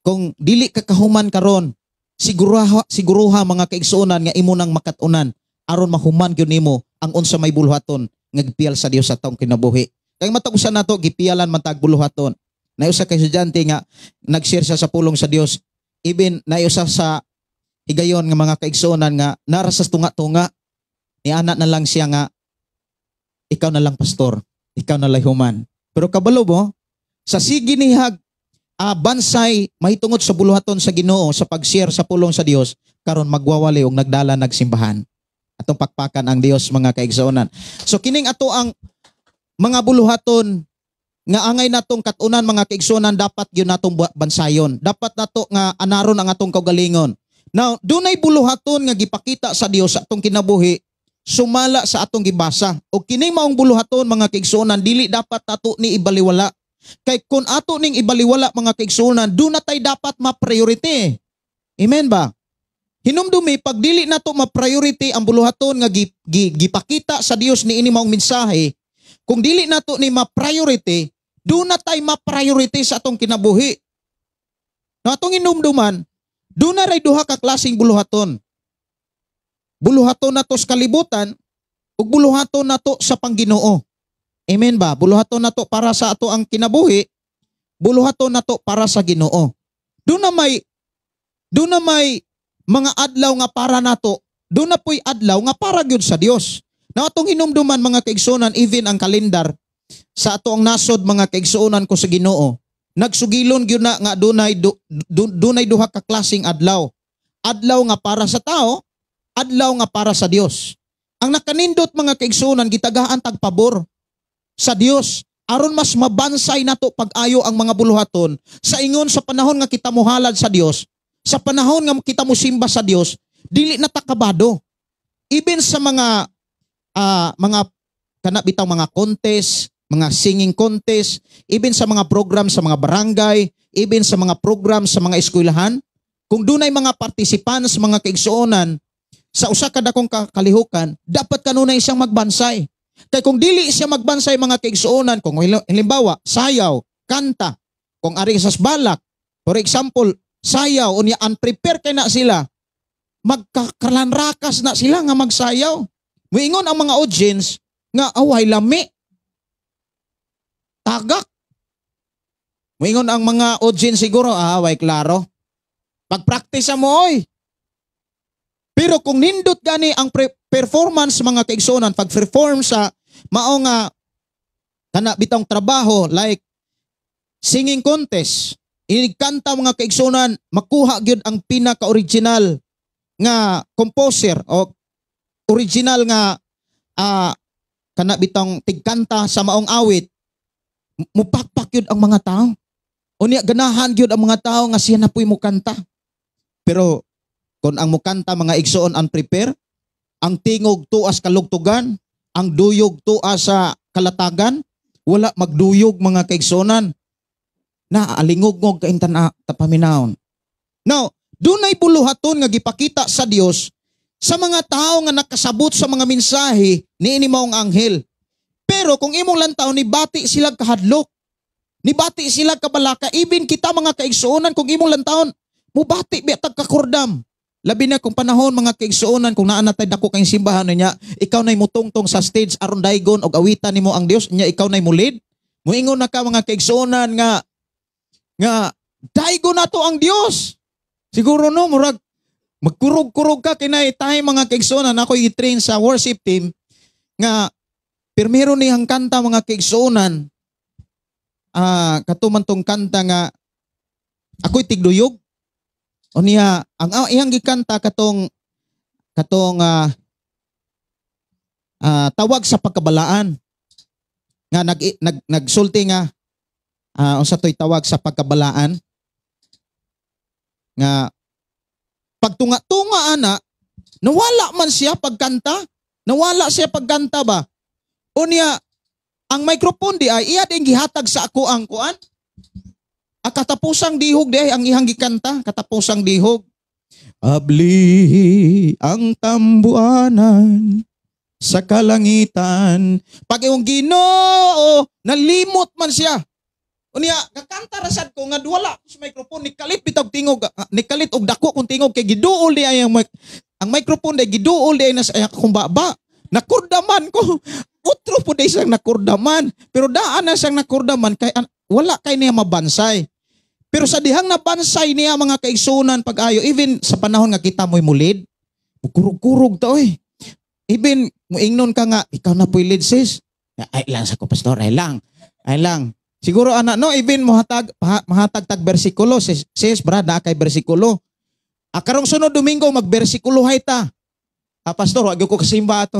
Kung dili ka kahuman karon, siguruha mga kaigsuonan nga imo nang makatunan aron mahuman gyud nimo ang unsa may buluhaton nga gipiyal sa Dios sa taong kinabuhi. Kay matag-usan nato gipiyalan man tag buluhaton. Na usa ka estudyante nga nag-share siya sa pulong sa Dios. Even na usa sa higayon nga mga kaigsuonan nga nara sa tunga-tunga, ni anak na lang siya nga, ikaw na lang pastor, ikaw na lang human. Pero kabalo mo, sa sige nihag bansay mahitungod sa buluhaton sa Ginoo sa pag-share sa pulong sa Dios, karon magwawali og nagdala nagsimbahan. Atong pakpakan ang Dios mga kaigsuonan. So kining ato ang mga buluhaton nga angay natong katunan mga kaigsuonan, dapat gyud natong bansayon. Dapat nato nga anaron ang atong kaugalingon. Now, dunay buluhaton nga gipakita sa Dios sa atong kinabuhi, sumala sa atong gibasa. O kining maong buluhaton mga kaigsuonan, dili dapat nato ni ibaliwala. Kay kun ato ning ibaliwala mga kaigsuonan, doon na tay dapat ma-priority. Amen ba? Hinumdumi, pag dili nato ma-priority ang buluhaton nga gipakita sa Dios ni ini maong mensahe, kung dili nato ni ma-priority, doon na tay ma-priority sa atong kinabuhi. No, atong hinumduman, doon na ray duha ka klaseng buluhaton. Buluhaton nato sa kalibutan, ug buluhaton nato sa Pangginoo. Amen ba? Buluhaton nato para sa ato ang kinabuhi, buluhaton nato para sa Ginoo. Doon na may mga adlaw nga para nato, doon na po'y adlaw nga para gyud sa Dios. Na atong hinumduman mga kaigsuonan, even ang kalendar sa ato ang nasod mga kaigsuonan ko sa Ginoo, nagsugilon gyud na nga dunay duha ka klaseng adlaw. Adlaw nga para sa tao, adlaw nga para sa Dios. Ang nakanindot mga kaigsuonan, gitagaan tag pabor sa Dios aron mas mabansay nato pag-ayo ang mga buluhaton sa ingon sa panahon nga kita mohalad sa Dios, sa panahon nga kita mosimba sa Dios, dili na takabado. Even sa mga kanabitaw mga contest, mga singing contest, even sa mga program sa mga barangay, even sa mga program sa mga eskwelahan, kung dunay mga participants, mga kaigsuonan, sa usa ka dakong kalihukan, dapat kanunay siyang magbansay. Kaya kung dili siya magbansay mga kaigsuonan, kung halimbawa, sayaw, kanta, kung ari sa balak, for example, sayaw, unya unprepared kay na sila, magkakalanrakas na sila nga magsayaw. Muingon ang mga audience nga away lami, tagak. Muingon ang mga audience siguro, way klaro. Pag-practice mo, oy. Pero kung nindot gani ang performance mga kaigsuonan, pag-perform sa mao nga kana bitong trabaho like singing contest, inikanta mga kaigsuonan, makuha gyud ang pinaka-original nga composer o original nga kana bitong tigkanta sa maong awit, mupakpak yun ang mga tao. Unya ganahan yun ang mga tao nga siya na po'y mukanta. Pero kung ang mukanta mga igsoon unprepare, ang tingog tuas kalugtugan, ang duyog tuas sa kalatagan, wala magduyog mga kaigsonan. Na alingog-ngog kaintan na tapaminaon. Now, dunay buluhaton nga gipakita sa Dios sa mga tao nga nakasabot sa mga mensahe niini maong anghel. Pero kung imong lantaw, nibati sila kahadlok. Nibati sila kabalaka. Even kita mga kaigsuonan, kung imong lantawon, mubati biatag kakordam. Labi na kung panahon mga kaigsuonan, kung naanatay dako kayong simbahan niya, ikaw na'y mutungtong sa stage aron daygon og awitan nimo ang Dios, niya ikaw na'y mulid. Muingon na ka mga kaigsuonan nga daygon nato ang Dios. Siguro no, murag magkurog-kurog ka kinay tayo mga kaigsuonan. Ako i-train sa worship team nga pirmero niyang kanta mga kaigsuonan, katumantong kanta nga ako'y tigduyog. O niya, ang iyang gikanta katong tawag sa pagkabalaan. Nga nagsulti nga unsa to'y tawag sa pagkabalaan. Nga pagtunga-tunga ana, nawala man siya pagkanta. Nawala siya pagkanta ba? O niya, ang microphone di ay iya din gihatag sa ako ang kuan. Katapusang dihog di ay ang ihang gikanta, katapusang dihog. Abli ang tambuanan sa kalangitan. Pag iyong Ginoo, nalimot man siya. O niya, kakanta rasad ko nga wala sa microphone, nikalit bitag tingog, nikalit og dako kung tingog kay giduol di ay ang microphone di giduol di ay nas ay akong baba. Nakurdaman ko. Utro po di siyang nakurdaman. Pero daan na siyang nakurdaman kay wala kay niya mabansay. Pero sa dihang nabansay niya mga kaigsunan pag-ayo, even sa panahon nga kita mo'y mulid, kurog-kurog to eh. Even muingnon ka nga, ikaw na po'y lead sis. Ay lang sa ko pastor, ay lang. Siguro anak no, even mahatag tag bersikulo, sis brada kay bersikulo. Karong sunod Domingo magbersikulohay ta. Pastor, wag ko kasimba ato.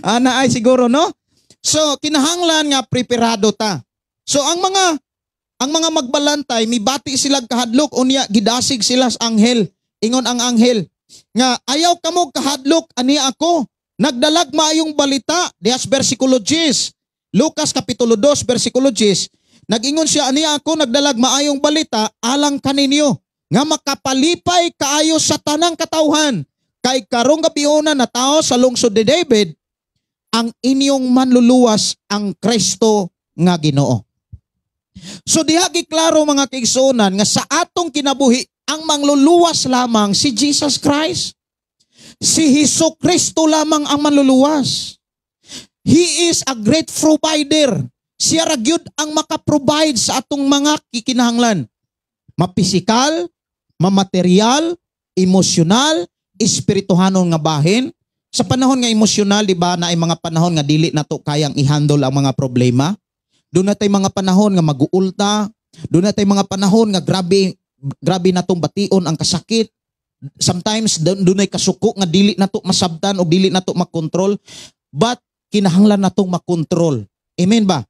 Ana ay siguro no. So kinahanglan nga preparado ta. So ang mga magbalantay mibati sila kahadlok unya gidasig sila sa anghel. Ingon ang anghel nga ayaw kamo kahadlok ani ako. Nagdalag maayong balita dias bersikulo 10. Lucas kapitulo 2 bersikulo 10. Nag-ingon siya ani ako nagdalag maayong balita alang kaninyo nga makapalipay kaayo sa tanang katawhan. Kay karong gabiuna na tao sa lungsod ni David, ang inyong manluluwas ang Kristo nga Ginoo. So diha giklaro mga kaigsuonan nga sa atong kinabuhi ang manluluwas lamang si Jesus Christ. Si Hesus Kristo lamang ang manluluwas. He is a great provider. Siya ra gyud ang makaprovide sa atong mga kikinahanglan. Mapisikal, mamaterial, emosyonal, espirituhanon nga bahin. Sa panahon nga emosyonal, di ba, na ay mga panahon nga dili nato kayang i-handle ang mga problema. Doon natay mga panahon nga mag-uulta. Doon natay mga panahon nga grabe natong bation ang kasakit. Sometimes doon ay kasuko nga dili nato masabtan o dili nato makontrol. But kinahanglan natong makontrol. Amen ba?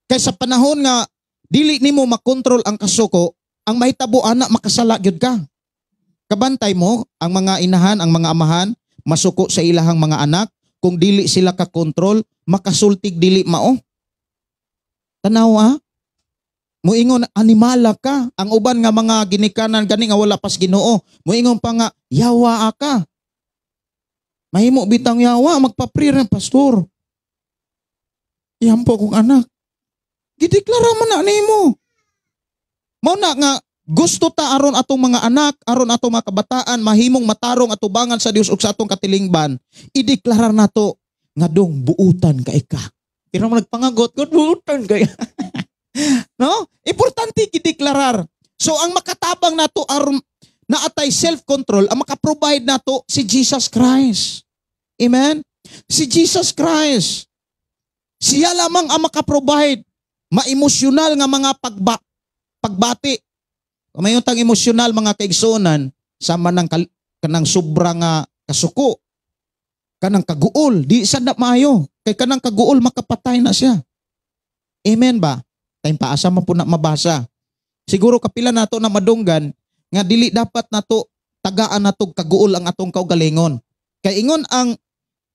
Kaya sa panahon nga dili nimo makontrol ang kasuko, ang mahitabo ana makasala gyud ka. Kabantay mo ang mga inahan, ang mga amahan, masuko sa ilahang mga anak, kung dili sila ka-control, makasultig dili mao. Tanawa, muingon animala ka. Ang uban nga mga ginikanan gani nga wala pas Ginoo, muingon pa nga yawa ka. Mahimo bitang yawa, magpa-prayer ng pastor. Iyan po kong anak. Gideklara man na nimo. Mao na nga gusto ta aron atong mga anak, aron atong mga kabataan mahimong matarong atubangan sa Dios ug sa atong katilingban. Ideklarar nato nga dong buutan kay ka. Pero nagpangagot, God buutan kay. No? Importante gideklarar. So ang makatabang nato aron na atay self-control, ang makaprovide nato si Jesus Christ. Amen? Si Jesus Christ. Siya lamang ang makaprovide ma-emosyonal nga mga pagbati. Mayroon tang emosyonal mga kaigsunan, sama ng kanang sobrang kasuko, kanang kaguol, di sad na maayo. Kay kanang kaguol makapatay na siya. Amen ba? Tayong paasa man po na mabasa. Siguro kapila nato na madunggan nga dili dapat nato tagaan nato kaguol ang atong kaugalingon. Kay ingon ang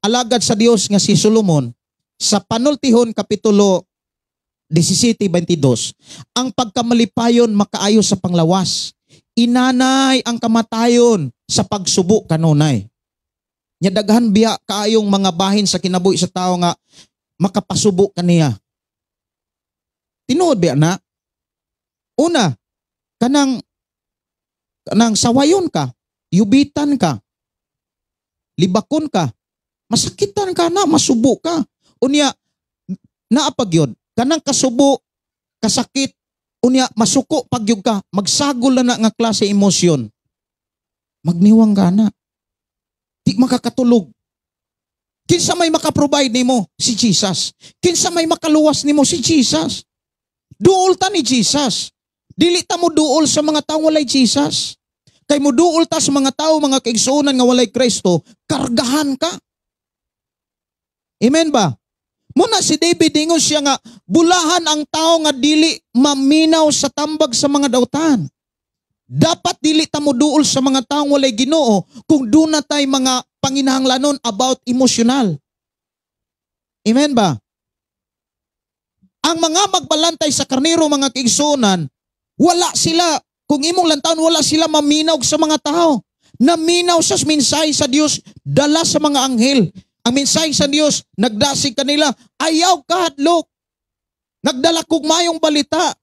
alagad sa Dios nga si Solomon sa Panultihon kapitulo 17:22, ang pagkamalipayon makaayo sa panglawas. Inanay ang kamatayon sa pagsubo kanunay. Nya daghan biya kaayong mga bahin sa kinabuhi sa tao nga makapasubo kaniya. Tinuod biya na. Una, kanang sawayon ka, yubitan ka, libakon ka, masakitan ka na, masubo ka. Unya, naapagyod, kanang kasubo, kasakit, unya, masuko pagyog ka, magsagol na nga klase emosyon. Magniwang ka na. Di makakatulog. Kinsa may makaprovide nimo? Si Jesus. Kinsa may makaluwas nimo? Si Jesus. Duol ta ni Jesus. Dili ta mo duol sa mga tawo walay Jesus. Kay mo duol ta sa mga tawo mga kaigsuonan nga walay Kristo, kargahan ka. Amen ba? Muna si David ingon siya nga bulahan ang tao nga dili maminaw sa tambag sa mga dautan. Dapat dili ta mo duol sa mga taong walay Ginoo kung doon na tay mga panginahanglanon about emotional. Amen ba? Ang mga magbalantay sa karnero mga kaigsuonan, wala sila, kung imong lantaon, wala sila maminaw sa mga tao. Naminaw sa mensahe sa Dios, dala sa mga anghel. Ang mensahe sa Dios, nagdasig kanila, ayaw kahadlok. Nagdala kog mayong balita.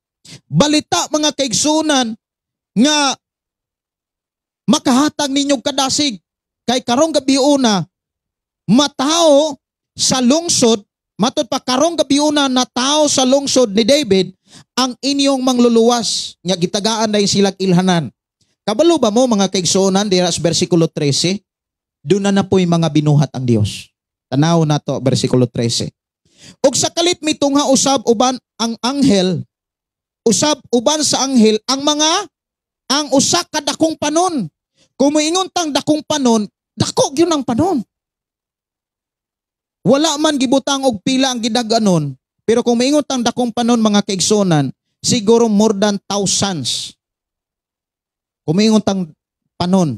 Balita mga kaigsuonan nga makahatag ninyong kadasig. Kay karong gabi una, matao sa lungsod, matod pa karong gabi una na tao sa lungsod ni David, ang inyong mangluluwas, nga gitagaan dahil silang ilhanan. Kabalo ba mo mga kaigsuonan, dira sa versikulo 13, doon na po'y mga binuhat ang Dios. Tanaw na to, versikulo 13. Og sa kalit mitong usab uban ang anghel, usab uban sa anghel, ang usa ka dakong panon. Kung moingon tang dakong panon, dako gyud ang panon. Wala man gibutang og pila ang gidaganon, pero kung moingon tang dakong panon mga kaigsuonan, siguro more than thousands. Kung moingon tang panon.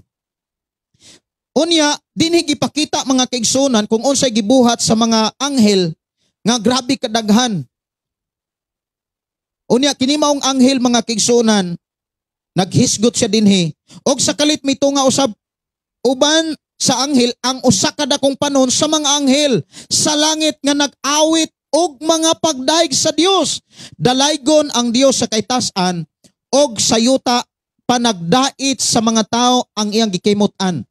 Unya, dinhi gipakita mga kaigsuonan kung unsay gibuhat sa mga anghel nga grabe kadaghan. Unya, kini maong anghel mga kaigsuonan, naghisgot siya dinhi. Og sa kalit mito nga usab uban sa anghel ang usa ka dakong panon sa mga anghel sa langit nga nag-awit og mga pagdaig sa Dios. Dalaygon ang Dios sa kaytas-an og sayuta panagdait sa mga tao ang iyang gikimot-an.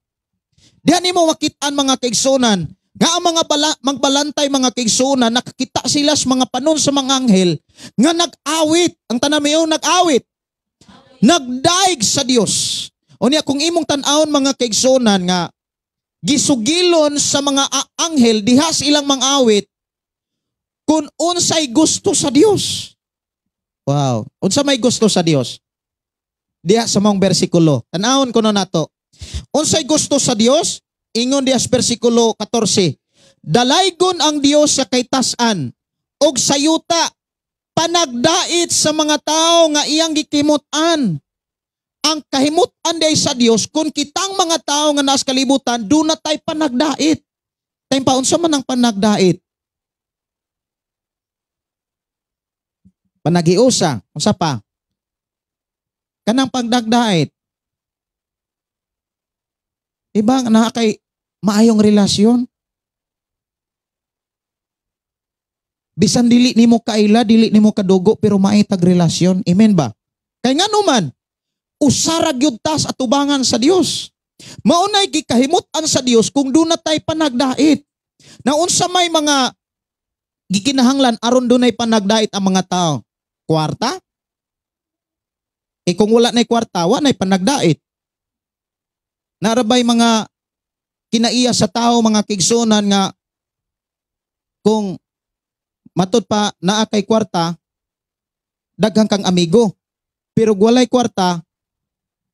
Diyan nimo makit-an mga kaigsuonan nga ang mga magbalantay mga kaigsuonan nakakita sila sa mga panon sa mga anghel nga nag-awit. Ang tanamiyo nag-awit. Nagdaig sa Dios. Unya kung imong tan-awon mga kaigsuonan nga gisugilon sa mga anghel diha silang mangawit kung unsay gusto sa Dios. Wow, unsa may gusto sa Dios? Diha sa mong bersikulo. Tan-awon kuno nato. Unsay gusto sa Dios? Ingon diha sa bersikulo 14. Dalaygon ang Dios sa kaytas-an og sayuta panagdait sa mga tao nga iyang gikimot-an. Ang kahimot-an day sa Dios kung kitang mga tao nga nas kalibutan do na tay panagdait. Tay paunsa man ang panagdait? Panagiusa, unsa pa? Kanang pagdagdait. Diba na kay maayong relasyon? Bisan dili nimo kaila, dili nimo kadugo pero maitag relasyon. Amen ba? Kay ngano man usara gyud tas atubangan sa Dios. Maunay gikahimut-an sa Dios kung dunay tay panagdait. Na unsa may mga gikinahanglan aron dunay panagdait ang mga tao? Kwarta? Kung wala nay kwarta, wa nay panagdait. Narabay mga kinaiya sa tao, mga kigsunan nga kung matud pa naa kay kwarta, daghang kang amigo. Pero walay kwarta,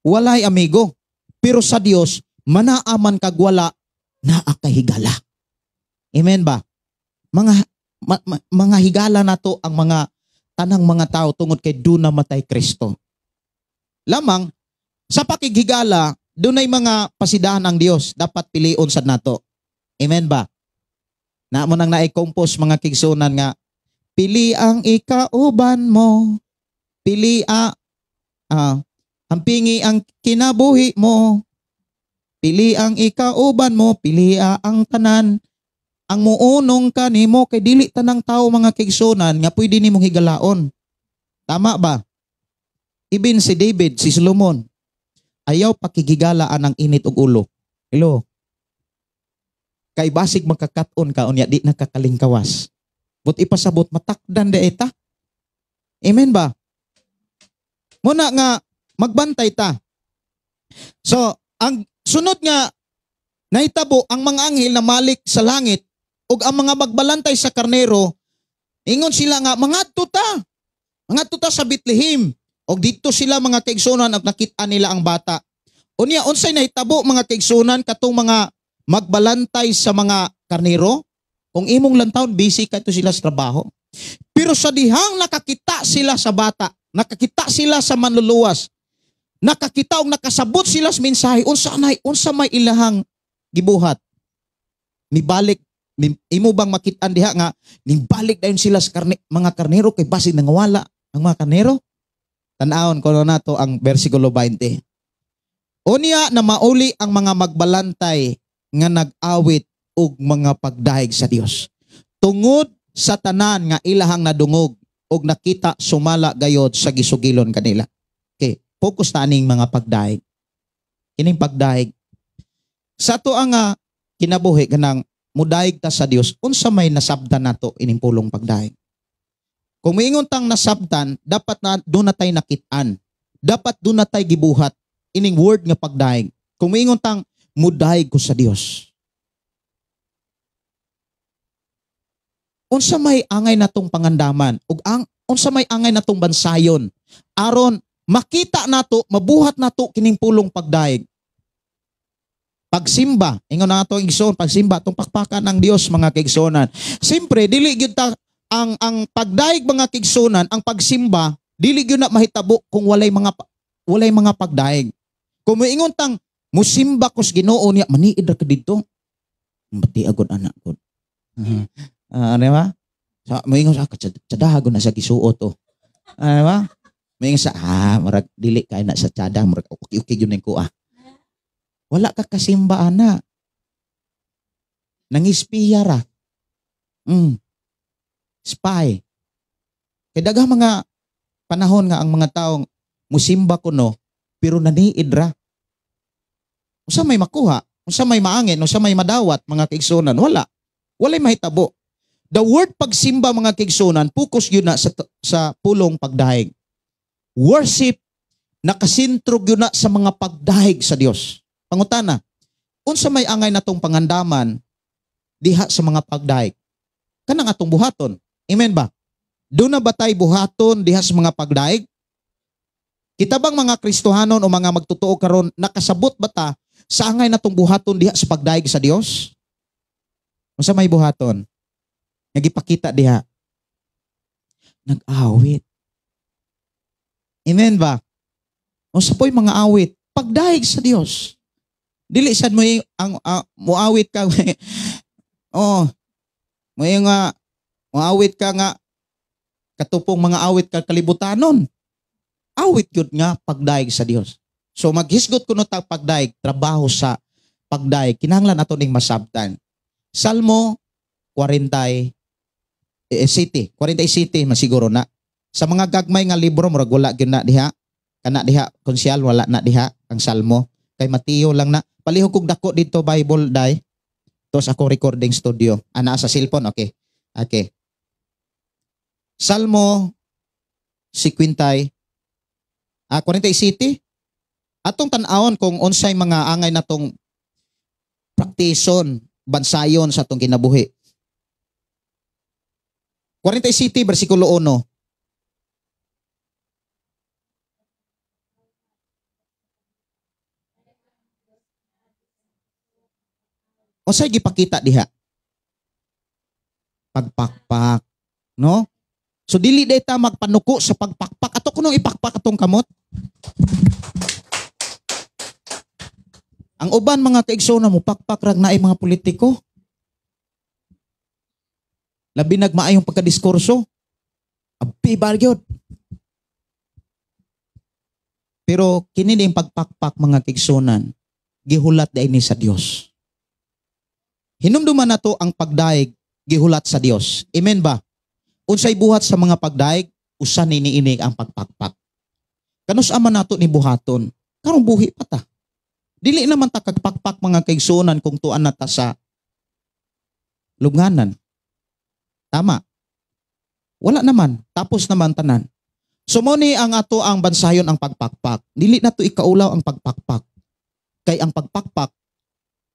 walay amigo. Pero sa Dios, manaaman kag wala, naa kay higala. Amen ba? Mga higala na to ang mga tanang mga tao tungod kay duna matay Kristo. Lamang, sa pakighigala, dunay mga pasidahan ang Dios, dapat pilion sad nato. Amen ba? Na mo nang naikompose mga kigsunan nga, pili ang ikauban mo, pili hampingi ang kinabuhi mo, pili ang ikauban mo, pili ang tanan, ang muunong kanimo kay dili tanang tao mga kigsunan nga pwede nimong higalaon. Tama ba? Ibin si David, si Solomon, ayaw pakigigalaan ang init og ulo. Hello. Kay basig magkakaton ka unya di nakakalingkawas. But ipasabot matakdan de eta. Amen ba? Muna nga magbantay ta. So, ang sunod nga nahitabo ang mga anghel na malik sa langit ug ang mga magbalantay sa karnero, ingon sila nga mangadto ta. Mangadto ta sa Bethlehem. Og dito sila mga kaigsunan at nakita nila ang bata. Unya unsay nahitabo mga kaigsunan katong mga magbalantay sa mga karnero? Kung imong lantawon busy kadto sila sa trabaho. Pero sa dihang nakakita sila sa bata, nakakita sila sa manluluwas, nakakita og nakasabot sila sa mensahe, unsa may ilahang gibuhat. Nibalik imo bang makitaan diha nga nibalik dayon sila sa mga karnero kay basig nangawala ang mga karnero? Tan-awon ko nato ang bersikulo 20. Unya na mauli ang mga magbalantay nga nag-awit og mga pagdahig sa Dios. Tungod sa tanan nga ilahang nadungog og nakita sumala gayod sa gisugilon kanila. Okay, focus ta ning mga pagdahig. Kining pagdahig. Sa to ang kinabuhi kanang mudahig ta sa Dios, unsa may nasabdan nato ining pulong pagdahig. Kung moingon tang nasabtan, dapat na doon na tayo nakitaan. Dapat doon na tayo gibuhat. Ining word nga pagdahig. Kung moingon tang mudahig ko sa Dios. Unsa may angay natong pangandaman ug unsa may angay natong bansayon aron makita nato, mabuhat nato kining pulong pagdahig. Pagsimba, ingon nato ang igsoon, pagsimba tong pakpakan ng Dios mga kaigsonan. Siyempre dili gyud ta ang pagdaig mga kigsunan, ang pagsimba, dili gyud na mahitabo kung walay mga pagdaig. Kung moingon tang musimba kos Ginoo niya, maniid ra ka didto. Mati agud anak ko. Ano ba? Sa moingon sa tsadahagon na sa gisuot to. Ano ba? Moingon sa murag dili kay na sa tsada, murag okay gyud ning ko Wala ka kasimba ana. Nangispiya ra. Spy. Kay daghang mga panahon nga ang mga taong musimba kuno pero naniid ra. Unsa may makuha? Unsa may maangin? Unsa may madawat mga kaigsunan? Wala. Walay mahitabo. The word pagsimba mga kaigsunan, focus yun na sa pulong pagdahig. Worship, nakasintrog yun na sa mga pagdahig sa Dios. Pangutana, unsa may angay natong pangandaman diha sa mga pagdahig? Kanang atong buhaton. Amen ba? Doon na ba tayo buhaton diha sa mga pagdaig? Kita bang mga Kristohanon o mga magtotoo karon nakasabot ba ta sa angay natong buhaton diha sa pagdaig sa Dios? Unsa may buhaton? Nagipakita diha. Nag-awit. Amen ba? Unsa po'y mga awit? Pagdaig sa Dios. Dili sad mo ang muawit ka. Muawit ka nga katupong mga awit ka kalibutanon. Awit yun nga pagdaig sa Dios. So maghisgot kuno ta pagdaig, trabaho sa pagdaig, kinahanglan nato ning masabtan. Salmo 40 47 masiguro na. Sa mga gagmay nga libro murag wala gyud na diha. Kana diha konsyal wala na diha ang Salmo. Kay Mateo lang na. Palihog kog dako dito Bible day. To sa akong recording studio. Ana sa cellphone, okay. Okay. Salmo 47. Atong tan-awon kung unsay mga angay natong praktison, bansayon sa atong kinabuhi. 47 versikulo 1. Unsay gipakita diha? Pagpakpak, no? So dili day ta magpanuko sa pagpakpak. Ato kunong ipakpak atong kamot. Ang uban mga kaigsoon mo pakpak rag naay mga politiko. Labi nagmaayong pagkadiskurso. Abbi bagyod. Pero kini ding pagpakpak mga kaigsunan, gihulat day ni sa Dios. Hinumduman nato ang pagdaig gihulat sa Dios. Amen ba? Unsay buhat sa mga pagdaig, usa ni niinig ang pagpakpak. Kanus ama nato ni buhaton, karong buhi pa ta. Dili naman ta kagpakpak mga kaigsunan kung tuan na ta sa lubnganan. Tama. Wala naman, tapos naman tanan. So mo ni ang ato ang bansayon ang pagpakpak. Dili na to ikaulaw ang pagpakpak. Kay ang pagpakpak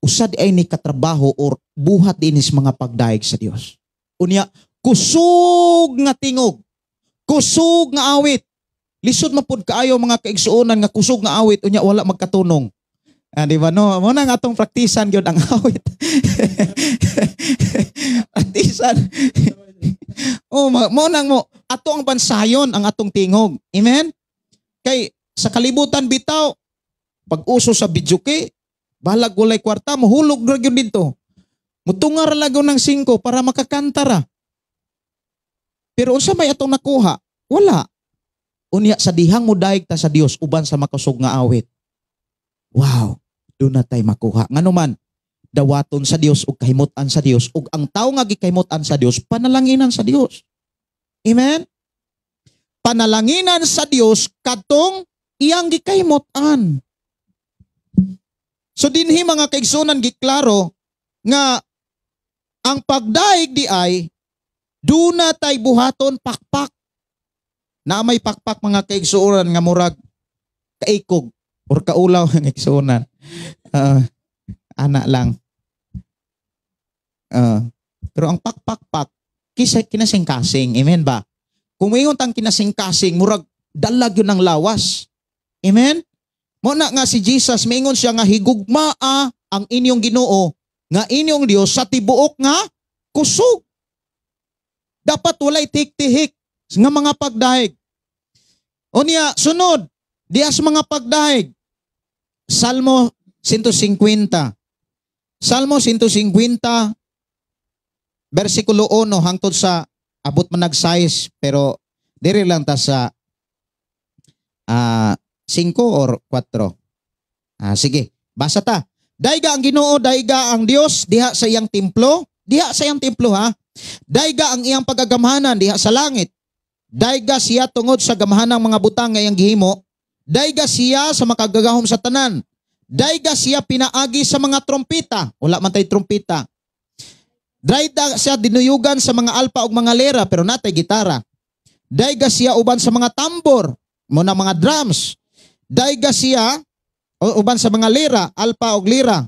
usad ay ni katrabaho or buhat dinis mga pagdaig sa Dios. Unya, kusog nga tingog, kusog nga awit. Lisod mapud kaayo mga kaigsuonan nga kusog nga awit, unya wala magkatunong. Di ba no? Mo nang atong praktisan gyud ang awit. Praktisan. Mo nang mo ato ang bansayon ang atong tingog. Amen? Kay sa kalibutan bitaw pag-uso sa videoke, balag walay kwarta, mahulog ra gyud dito. Mutungar ra lagaw ng 5 para makakanta ra. Pero unsa may atong nakuha? Wala. Unya sa dihang modaig ta sa Dios uban sa makasug nga awit. Wow, do na tay makuha. Nganuman, dawaton sa Dios ug kahimot-an sa Dios ug ang tawo nga gikahimot-an sa Dios, panalanginan sa Dios. Amen. Panalanginan sa Dios katong iyang gikahimot-an. So dinhi mga kaigsunan giklaro nga ang pagdaig di ay duna tay buhaton pakpak. Na may pakpak mga kaigsunan nga murag kaikog or kaulaw ng kaigsunan. Ana lang. Pero ang pakpak kinasing-kasing. Amen ba? Kung mayon tang kinasing-kasing murag dalag yun ng lawas. Amen? Mo na nga si Jesus, maingon siya nga higugmaa ang inyong Ginoo, nga inyong Dios sa tibuok nga kusog. Dapat walay tik-tihik nga mga pagdaig. Unya, sunod, dias mga pagdaig. Salmo 150. Salmo 150, versikulo 1 hangtod sa abot man nag-size, pero dire lang ta sa 5 or 4. Sige, basa ta. Daiga ang Ginoo, daiga ang Dios diha sa iyang templo. Diha sa iyang templo ha. Daiga ang iyang pagagamhanan diha sa langit. Daiga siya tungod sa gamhanang mga butang nga iyang gihimo. Daiga siya sa makagagahom sa tanan. Daiga siya pinaagi sa mga trompeta. Wala man tay trompeta. Daiga siya dinuyugan sa mga alpa ug mga lera pero natay gitara. Daiga siya uban sa mga tambor, mo na mga drums. Daiga siya uban sa mga lira, alpa og lira.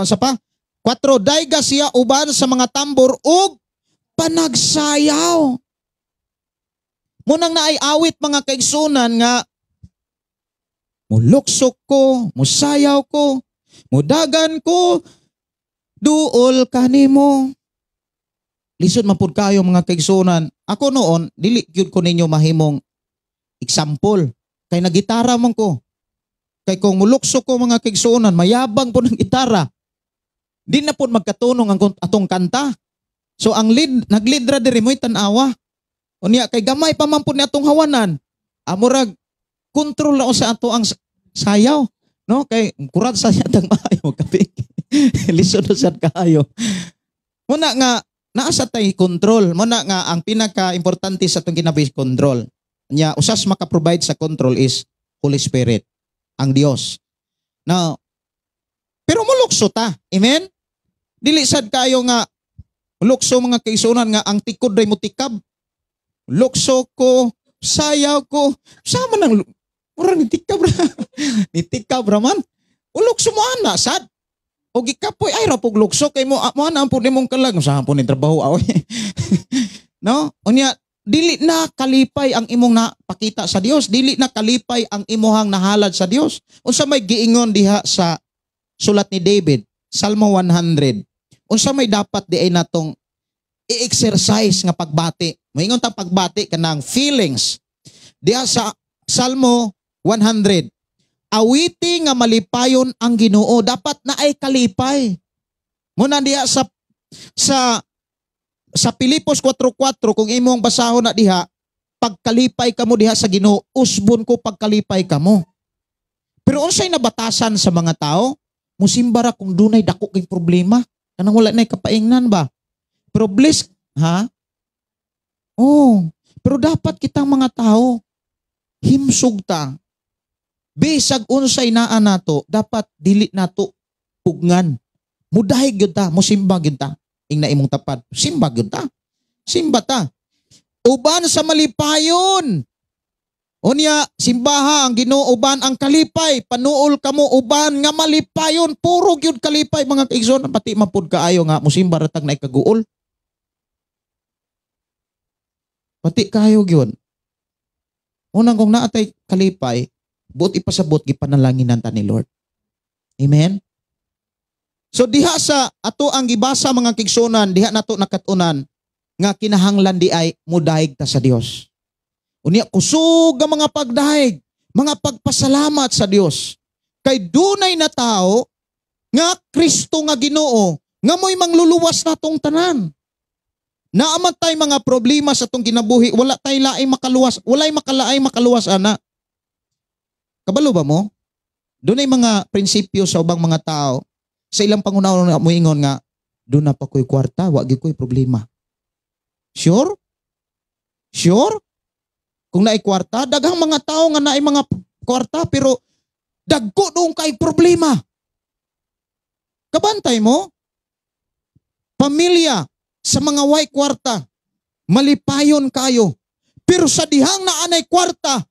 Sa pa? 4, daiga siya uban sa mga tambor ug panagsayaw. Munang naay awit mga kaigsunan nga muluksok ko, musayaw ko, mudagan ko, duol kanimo. Lisod man pud kayo mga kaigsunan. Ako noon, dili gyud ko ninyo mahimong example. Kay nagitara man ko. Kay kung muluksok ko mga kaigsunan, mayabang po ng gitara. Di na po magkatunong ang atong kanta. So ang nag-lead ra diri mo'y tanawa. Unya kay gamay pa man po ni atong hawanan. Amurag kontrol na sa ato ang sayaw. No? Kay kurat sa yatang maayo. Lisod na sa kaayo. Muna nga, naasa tay control. Muna nga, ang pinaka-importante sa itong kinabuhi control. Nya usas maka-provide sa control is Holy Spirit, ang Dios. Now, pero mulukso ta. Amen? Dili sad kayo nga mulukso mga kaigsunan nga ang tikod ray mutikab. Lukso ko, sayaw ko, sama nang Mura nitikab ra. Nitikab ra man. Ulukso mo ana sad. O gikapoy ay ra pug lukso kay mo ana ampun nimong kalag sa ampun ni trabaho aw. No? Unya dili na kalipay ang imong napakita sa Dios, dili na kalipay ang imuhang nahalad sa Dios. Unsa may giingon diha sa sulat ni David, Salmo 100. Unsa may dapat di ay natong i-exercise nga pagbati. Moingon ta pagbati kanang feelings. Diha sa Salmo 100. Awiti nga malipayon ang Ginoo, dapat na ay kalipay. Muna diha sa Pilipos 4:4 kung imong basahon na diha, pagkalipay kamo diha sa Ginoo, usbon ko pagkalipay kamo. Pero unsay nabatasan sa mga tao? Musimba ra kung dunay dako kay problema, kanang wala nay kapaingnan ba? Pero bless, ha? Oh, pero dapat kitang mga tao himsog ta. Bisag unsay naa nato, dapat dili nato pugnan. Mudahay gyud ta, musimba gyud ta. Ing na imong tapat, simba gyud ta. Simba ta. Uban sa malipayon. Unya, simbaha ang Ginoo, uban ang kalipay. Panuol kamo uban nga malipayon. Puro gyud kalipay mga kaigsoon, pati mapud kaayo nga musimba ratag na ikaguol. Pati kayo gyud. Unang kung naatay kalipay, buot ipasabot gipanalangin ta ni Lord. Amen. So diha sa ato ang gibasa mga kigsunan, diha nato nakatunan nga kinahanglan di ay mudahig ta sa Dios. Unya kusog ang mga pagdahig, mga pagpasalamat sa Dios. Kay dunay na tao nga Kristo nga Ginoo, nga mo'y mangluluwas natong tanan. Naaman tay mga problema sa atong kinabuhi, wala tay laing makaluwas, walay makalaay makaluwas ana. Kabalo ba mo? Dunay mga prinsipyo sa ubang mga tao. Sa ilang pangunaon na moingon nga, doon na pa ko'y kwarta, wag ko'y problema. Sure? Sure? Kung naay kwarta, daghang mga tao nga naay mga kwarta, pero dagko doon kay problema. Kabantay mo? Pamilya, sa mga way kwarta, malipayon kayo. Pero sa dihang na anay kwarta,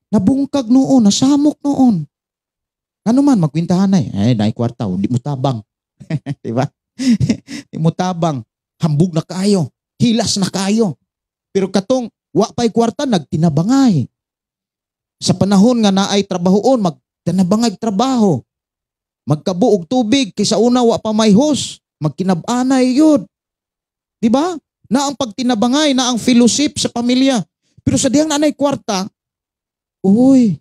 nabungkag noon, nasamok noon. Ano man, magkwintahan na naay kwarta, di mo tabang. Diba? Di mo tabang. Hambog na kayo. Hilas na kayo. Pero katong, wa pa'y kwarta, nagtinabangay. Sa panahon nga naay trabahoon, magtinabangay trabaho. Magkabuog tubig, kaysa una wa pa may hose. Magkinabanay yun. Diba? Na ang pagtinabangay, na ang fellowship sa pamilya. Pero sa diyang nanay kwarta, uy,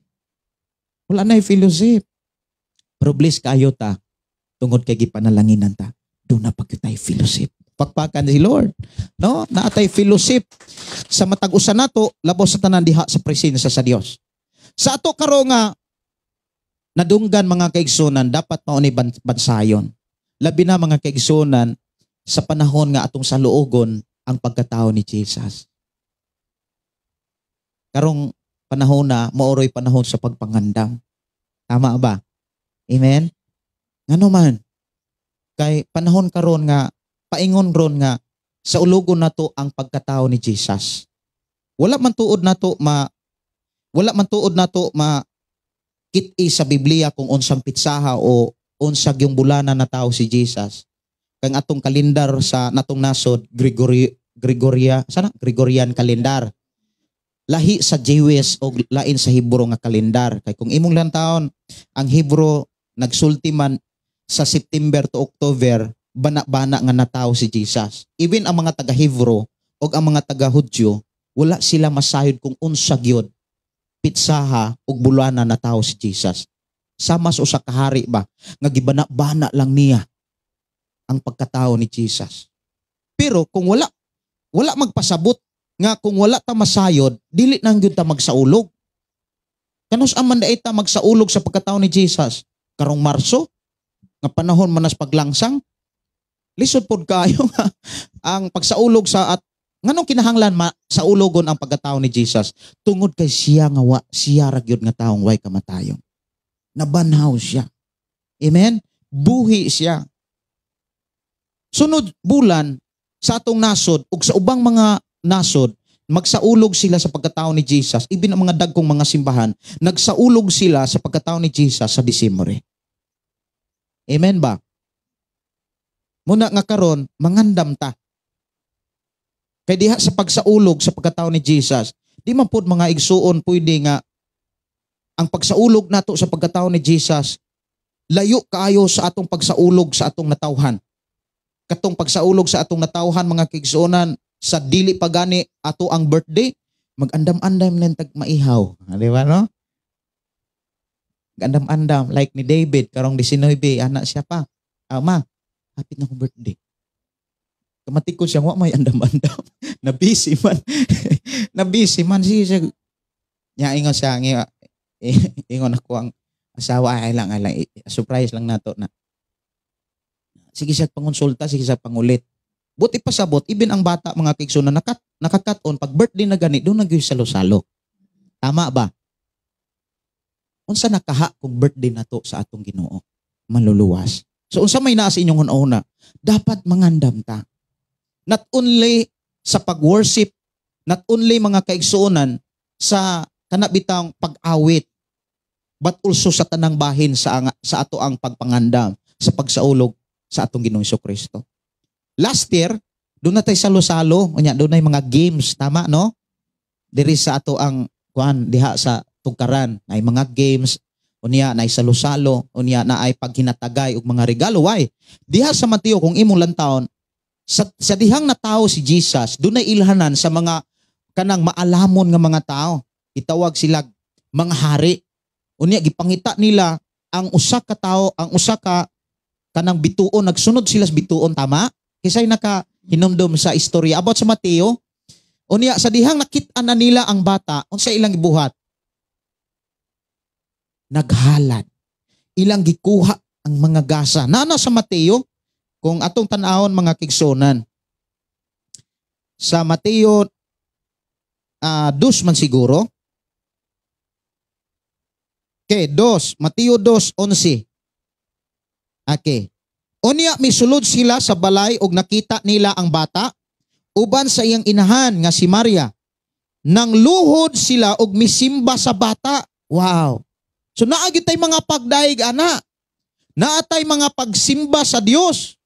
wala na yung fellowship. Pero bless kayo ta, tungod kay gipanalanginan ta, doon na pagkitay fellowship. Pakpakan si Lord. No? Naatay fellowship sa matag-usa nato, labos sa tanan diha sa presensya sa Dios. Sa ato karo nga, nadunggan mga kaigsunan, dapat mauni bansayon. Labi na mga kaigsunan, sa panahon nga atong saluogon ang pagkatao ni Jesus. Karong panahon na, maoroy panahon sa pagpangandam. Tama ba? Amen? Ngano man, kay panahon karon nga, paingon ron nga, sa ulugon nato ang pagkatao ni Jesus. Wala man tuod nato kit-i sa Biblia kung unsang pitsaha o unsag yung bulanan na tao si Jesus. Kang atong kalendar sa natong nasod, Gregorian kalendar. Lahi sa Jewish o lain sa Hebro nga kalendar. Kay kung imong lantawon, ang Hebro nagsulti man sa September to October, bana-bana nga natawo si Jesus. Even ang mga taga-Hebro o ang mga taga-Hudyo, wala sila masayod kung unsa gyud pitsaha ug bulana natawo si Jesus. Sama sa usa ka hari ba nga gibana-bana lang niya ang pagkatao ni Jesus. Pero kung wala magpasabot nga kung wala ta masayod, dili nang gyud ta magsaulog. Kanus aman daay ta magsaulog sa pagkatao ni Jesus? Karong Marso, nga panahon manas paglangsang, lisod pod kayo nga ang pagsaulog sa at nganong kinahanglan sa ulogon ang pagkatao ni Jesus tungod kay siya nga siya ra gyud nga taong way kamatayon. Nabanhaw siya. Amen? Buhi siya. Sunod bulan sa atong nasod ug sa ubang mga nasod, magsaulog sila sa pagkatao ni Jesus. Ibin ang mga dagkong mga simbahan, nagsaulog sila sa pagkatao ni Jesus sa Disyembre. Amen ba? Muna nga karon, mangandam ta. Kay diha sa pagsaulog sa pagkatao ni Jesus, di man pud mga igsuon pwede nga ang pagsaulog nato sa pagkatao ni Jesus layo kaayo sa atong pagsaulog sa atong natawhan. Katong pagsaulog sa atong natawhan mga kaigsuonan sa dili pagani ato ang birthday, mag-andam-andam lang tag maihaw. Di ba no? Mag-andam-andam like ni David karong 19 anak siya pa. Ma, hapit na akong birthday. Kamatik ko siya, wa may andam-andam. Nabisi man. Nabisi man siya. Nya ingon siya, ingon ako ang asawa, ay lang, surprise lang nato na. Sige siya pangonsulta, sige siya pangulit. Buti pasabot, ibin ang bata mga kigso na nakakaton, pag birthday na gani, doon nag salo-salo. Tama ba? Unsa nakaha kung birthday na to sa atong Ginoo? Maluluwas. So unsa may naa sa inyong una, dapat mangandam ta. Not only sa pag-worship, not only mga kaigsuonan sa kanabitang pag-awit, but also sa tanang bahin sa ato ang pagpangandam sa pagsaulog sa atong Ginoong Kristo. Last year, doon na tayo salo-salo, doon na mga games, tama no? Diri sa ato ang diha sa tugkaran, na mga games, unya na salo-salo, unya na ay paghinatagay og mga regalo. Why? Diha sa Mateo kung imong lantawon, sa dihang na tao si Jesus, doon na ilhanan sa mga kanang maalamon nga mga tao. Itawag sila mga hari. Unya gipangita nila ang usa ka tao, ang usa ka kanang bituon, nagsunod sila sa bituon, tama? Kisay naka hinumdum sa istorya about sa Mateo. Unya sa dihang nakit-an na nila ang bata, unsa ilang gibuhat? Naghalad. Ilang gikuha ang mga gasa. Nana sa Mateo, kung atong tan-awon mga kigsonan. Sa Mateo 2 man siguro. Okay, 2. Mateo 2:11. Okay. Unya misulod sila sa balay ug nakita nila ang bata uban sa iyang inahan nga si Maria. Nang luhod sila ug misimba sa bata. Wow. So naagi tay mga pagdaig ana. Naatay mga pagsimba sa Dios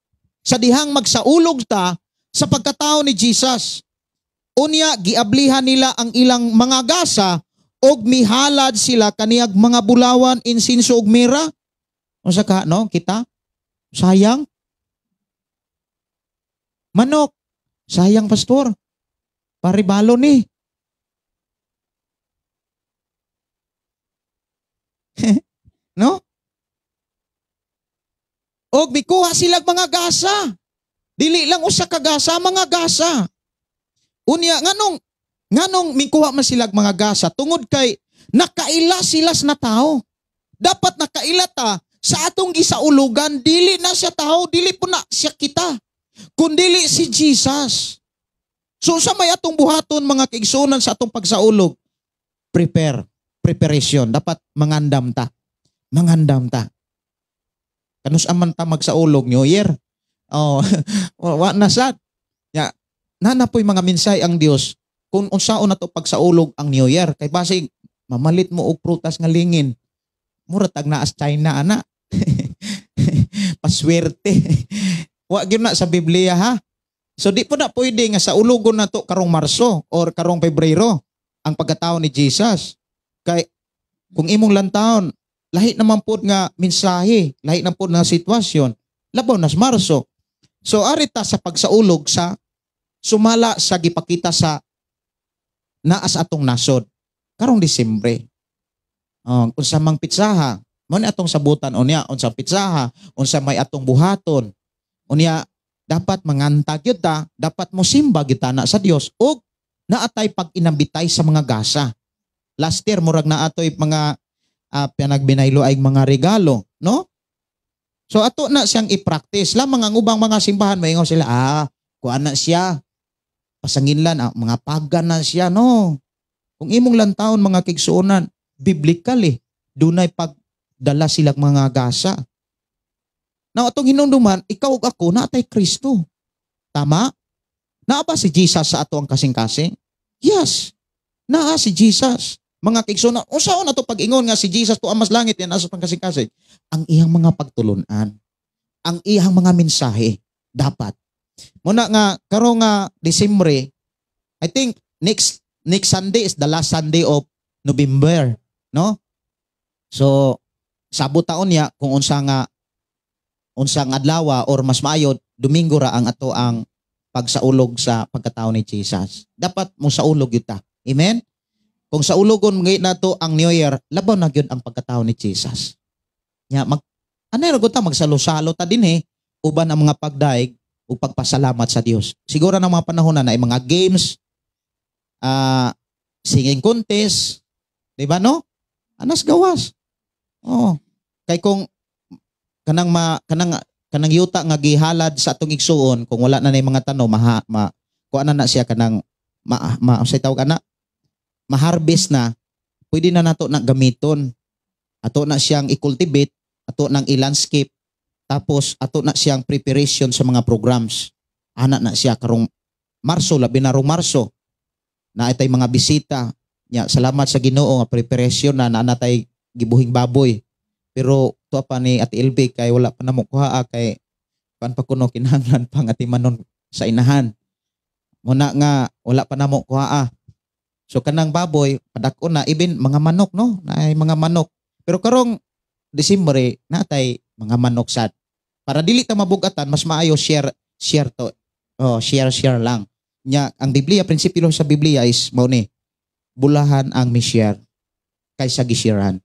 sa dihang magsaulog ta sa pagkatao ni Jesus. Unya giablihan nila ang ilang mga gasa og mihalad sila kaniyag mga bulawan, insinso ug mira. Unsa ka no kita? Sayang. Manok. Sayang pastor. Paribalo ni. No? Og mikuha sila mga gasa. Dili lang usa ka gasa, mga gasa. Unya nganong mikuha man sila mga gasa tungod kay nakaila sila na tao. Dapat nakaila ta sa atong gisaulugan, dili na siya tao, dili po na siya kita, kundili si Jesus. So sa may atong buhaton mga kaigsunan sa atong pagsaulog, preparation, dapat mangandam ta. Mangandam ta. Kanus aman ta magsaulog New Year. Oh, wa na sad. Ya, nanapoy mga minsay ang Dios kung unsaon nato pagsaulog ang New Year. Kay basig mamalit mo og prutas nga lingin. Mura tag naas China ana. Paswerte. Wa gyud na sa Biblia ha. So di po na pwede nga sa ulogon nato karong Marso or karong Pebrero ang pagkatao ni Jesus. Kay kung imong lantawon, lahi naman po nga mensahe, lahi naman po nga sitwasyon, labaw na sa Marso. So arita sa pagsaulog sa sumala sa gipakita sa naas atong nasod karong Disyembre. Unsa mang pitsaha, mo ni atong sabutan unya, unsa pitsaha, unsa may atong buhaton. Unya dapat mangantag yun ta, dapat mo simba gyud na sa Dios ug naatay pag-inambitay sa mga gasa. Last year murag naatoy mga pinagbinaylo ay mga regalo, no? So ato na siyang i-practice. Lamang ang ubang mga simbahan maingon sila, kuan na siya. Pasanginlan, mga pagan na siya, no? Kung imong lantawon mga kigsuonan, biblical dunay pagdala silang mga gasa. Now atong hinumduman, ikaw ug ako naatay Kristo. Tama? Naa ba si Jesus sa ato ang kasing-kasing? Yes. Naa si Jesus. Mga kaigsoon, usaon na to pag-ingon nga si Jesus to amas langit yan asa pangkasing-kasing. Ang iyang mga pagtulunan, ang iyang mga mensahe dapat. Muna nga karon nga Disyembre, I think next Sunday is the last Sunday of November, no? So sabot taon niya kung unsang adlaw or mas maayo Domingo ra ang ato ang pagsaulog sa pagkatao ni Jesus. Dapat mo saulog yun ta. Amen? Kung saulogon ngayon nato ang New Year, labaw na yun ang pagkatao ni Jesus. Ya, magsalo-salo ta din uban ang mga pagdaig o pagpasalamat sa Dios. Siguro na mga panahon na mga games, singing contest, di ba no? Anas gawas. Oh. Kay kung kanang yuta nga gihalad sa atong igsuon kung wala na nay mga tanong kuan na siya kanang say tawag ana ma-harvest na, pwede na nato na gamiton. Ato na siyang i-cultivate, ato nang i-landscape, tapos ato na siyang preparation sa mga programs. Ana na siya karong Marso, labi na rong Marso. Na itay mga bisita. Ya, salamat sa Ginoo nga preparation na natay gibuhing baboy. Pero to pa ni Ate LB kay wala pa namo kuha kay pan pa kuno kinahanglan pang atimanon sa inahan. Muna nga wala pa namo kuha. So kanang baboy padako na even mga manok no, naay mga manok. Pero karong Disyembre natay mga manok sad. Para dili ta mabugatan mas maayo share to. Oh, share lang. Nya ang Biblia, prinsipyo sa Biblia is mao ni bulahan ang mi-share kaysa gisharean.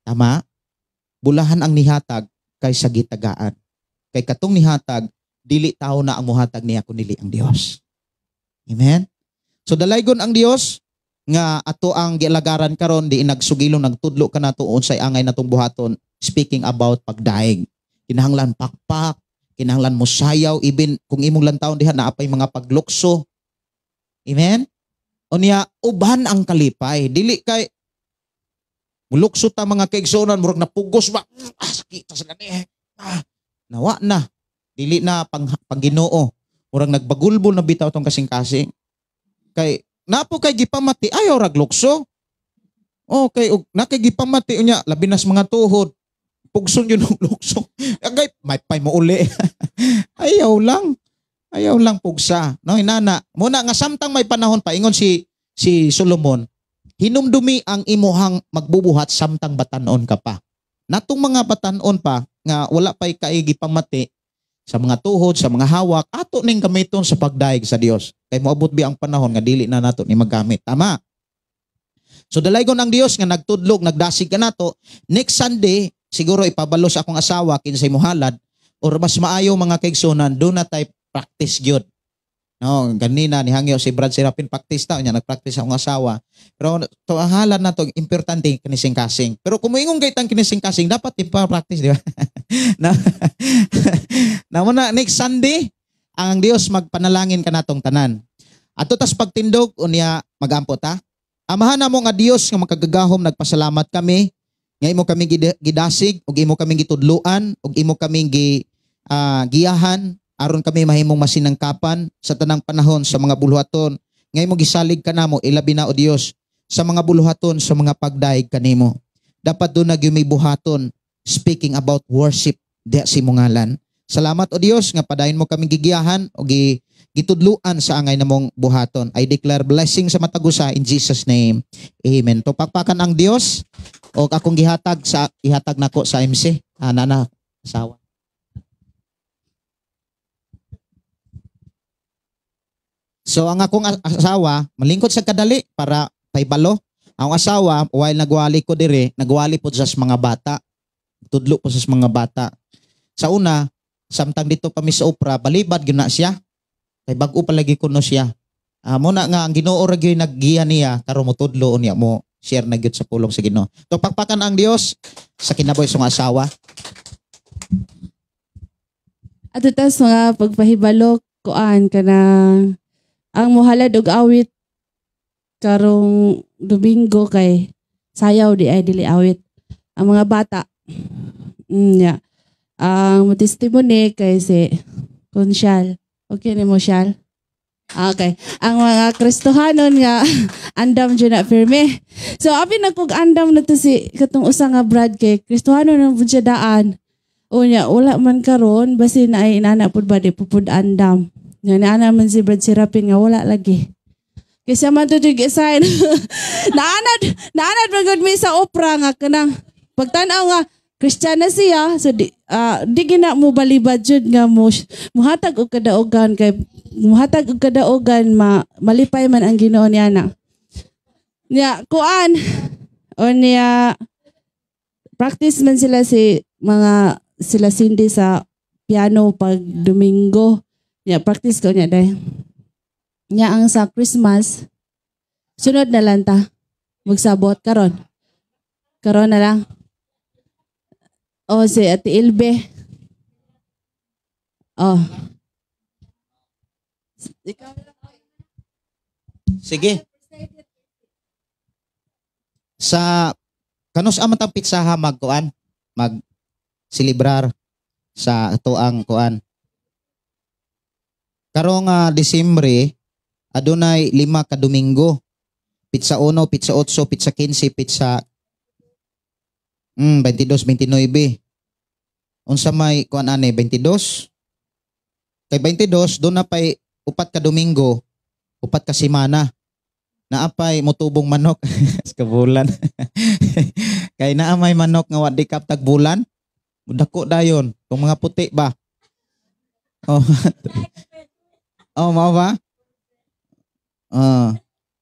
Tama? Bulahan ang nihatag kaysa gitagaan. Kay katong nihatag dili tao na ang muhatag niya kundi ang Dios. Amen. So dalaygon ang Dios nga ato ang gialagaran karon di nagsugilong nagtudlo kanato unsay angay natong buhaton, speaking about pagdaig. Kinahanglan pakpak, kinahanglan mo sayaw, even kung imong lantawon diha naapay mga paglukso. Amen. Unya uban ang kalipay, dili kay mulukso ta mga kaigsuonan murag napugos ba sakit sa gani. Nawa na dili na pang Ginoo, murag nagbagulbol na bitaw tong kasing-kasing. Kay napo kay gipamati ayaw rag lukso. Okay, ug nakay gipamati unya labi nas mga tuhod. Pugson yun ng lukso. Agay may pay mo uli. Ayaw lang pugsa. No inana. Muna nga samtang may panahon pa ingon si Solomon, hinumdumi ang imuhang magbubuhat samtang batanon ka pa. Natong mga batanon pa nga wala pay kay gipamati sa mga tuhod, sa mga hawak, ato ning gamiton sa pagdaig sa Dios. Kay moabot bi ang panahon nga dili na nato ni magamit. Tama. So dalaygon ang Dios nga nagtudlog, nagdasig ka nato. Next Sunday, siguro ipabalo sa akong asawa kinsay mohalad or mas maayo mga kaigsunan do na tay practice gyud. No, ganina ni hangyo si Brad Serapin practice ta nya nagpractice akong asawa. Pero to ang halad na to importante kinising kasing. Pero kung moingon kay tang kinising kasing dapat ipa-practice di ba? na muna next Sunday ang Dios magpanalangin kanatong tanan. Ato tas pagtindog unya magampo ta. Amahan namo nga Dios nga makagagahom nagpasalamat kami nga imo kaming gidasig ug imo kaming gitudloan ug imo kaming giyahan aron kami mahimong masinangkapan sa tanang panahon sa mga buluhaton nga imo gisalig kanamo ilabi na o Dios sa mga buluhaton sa mga pagdaig kanimo. Dapat do na gyud buhaton speaking about worship diha sa imong ngalan. Salamat o Dios nga padayon mo kaming gigiyahan o gitudluan sa angay namong buhaton. I declare blessing sa matagusa in Jesus name. Amen. Tupakpakan ang Dios o akong ihatag nako sa MC. Nana asawa. So ang akong asawa malingkod sa kadali para paibalo. Ang asawa while nagwali ko dire, nagwali po sa mga bata. Tudlo po sa mga bata. Sa una, samtang dito pa mi sa opera, balibad gyud na siya. Kay bag-o palagi kuno siya. Muna nga ang Ginoo ra gyud naggiya niya karon mo tudlo unya mo share na gyud sa pulong sa Ginoo. To pakpakan ang Dios sa kinabuhi sa mga asawa. At tas mga pagpahibalo kuan kanang ang mohalad og awit karong Domingo kay sayaw di ay dili awit ang mga bata. Yeah. Ang testimony kay si Consyal. Okay ni mo Syal? Okay. Ang mga Kristohanon nga andam dyan na firme. So, abi nagkug-andam na to si katong usa nga Brad kay Kristohanon na po siya daan. Unya, wala man karon basi na ay inana pud ba di pupud andam. Nga naana man si Brad Serapin nga wala lagi. Kasi man to tig-assign. naanad magod mi sa opera nga kanang pagtan-aw nga Kristiyana siya, so di gina mo balibad jud nga mo muhatag og kadaogan kay muhatag og kadaogan malipay man ang Ginoo niya na. Nya kuan o niya practice man sila sila Cindy sa piano pag Domingo. Nya practice ko niya day. Nya ang sa Christmas sunod na lang ta magsabot karon. Karon na lang. O si Ate Ilbe. Oh. Sige. Sa kanus aman tang pitsaha magkuan, mag-celebrar sa ato ang kuan. Karong Disyembre adunay 5 ka Domingo. Pizza 1, pizza 8, pizza 15, pizza 22, 29. Unsa may kuan ani 22? Kay 22 do na pay 4 ka Domingo, 4 ka semana. Naapay motubong manok sa bulan. Kay naa may manok nga wa di kaptag bulan. Dako dayon, kung mga puti ba. Oh. Oh, mao ba?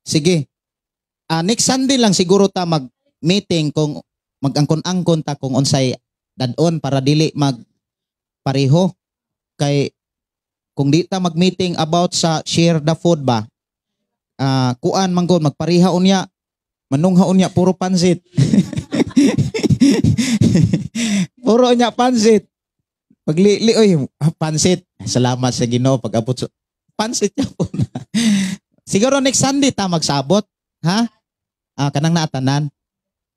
Sige. Next Sunday lang siguro ta mag-meeting kung mag-angkon-angkon ta kung unsay dadon para dili magpareho. Kay kung di ta mag-meeting about sa share the food ba, kuan man gud magpareha unya, manungha unya puro pansit. Puro unya pansit. Paglili oy, pansit. Salamat sa Ginoo pag-abot pansit ya po na. Siguro next Sunday ta magsabot, ha? Kanang naatanan.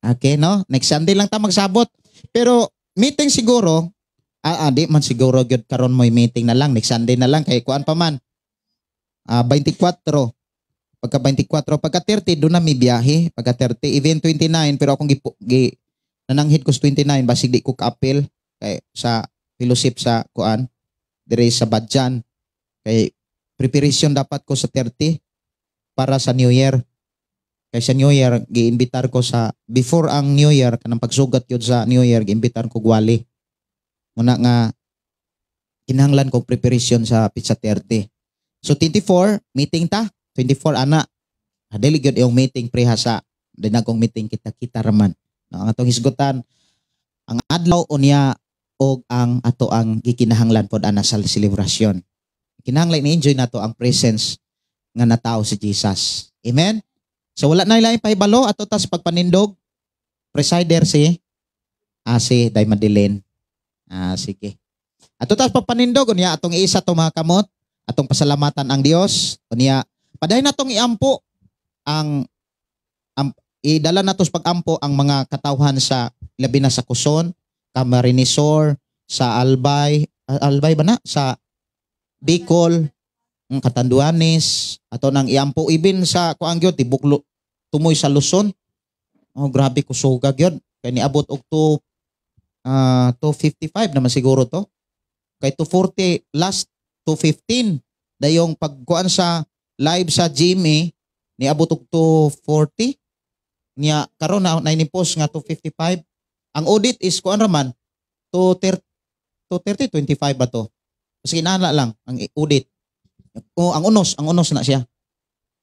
Okay, no? Next Sunday lang ta magsabot. Pero meeting siguro, di man siguro gyud karon mo meeting na lang next Sunday na lang kay kuan pa man. 24. Pagka 24, pagka 30 do na mi biyahe, pagka 30 even 29 pero akong nananghid ko sa 29 basig di ko ka-appeal kay sa fellowship sa kuan dire sa Badjan. Kay preparation dapat ko sa 30 para sa New Year. Kay sa New Year, giimbitar ko sa, before ang New Year, kanang pagsugat yun sa New Year, giimbitar ko gwali. Muna nga, kinahanglan ko preparation sa pizza 30. So 24, meeting ta. 24, ana. Dili gyud yung meeting preha sa, dinagong meeting kita-kita raman. No, ang atong hisgutan, ang adlaw unya o ang ato ang gikinahanglan pod ana sa celebration. Kinahanglan ni-enjoy nato ang presence nga natao si Jesus. Amen? So wala na ilang pahibalo ato tas pagpanindog. Presider si Day Madeline. Sige. Ato tas pagpanindog unya atong iisa to mga kamot, atong pasalamatan ang Dios. Unya paday natong iampo ang idala natos pag-ampo ang mga katawhan sa labi na sa Quezon, Camarinesor, sa Albay ba na sa Bicol, ang Catanduanes, ato nang iampo ibin sa kuang gyud tibok tumoy sa Luzon. Oh, grabe kusuga gyud. Kay niabot og 255 naman siguro to. Kay 240 last 215 dayong pagkuan sa live sa GMA niabot og 240 niya karon na post nga 255. Ang audit is kuan raman 230 25 ba to. Kasi inana lang ang audit. O ang unos na siya.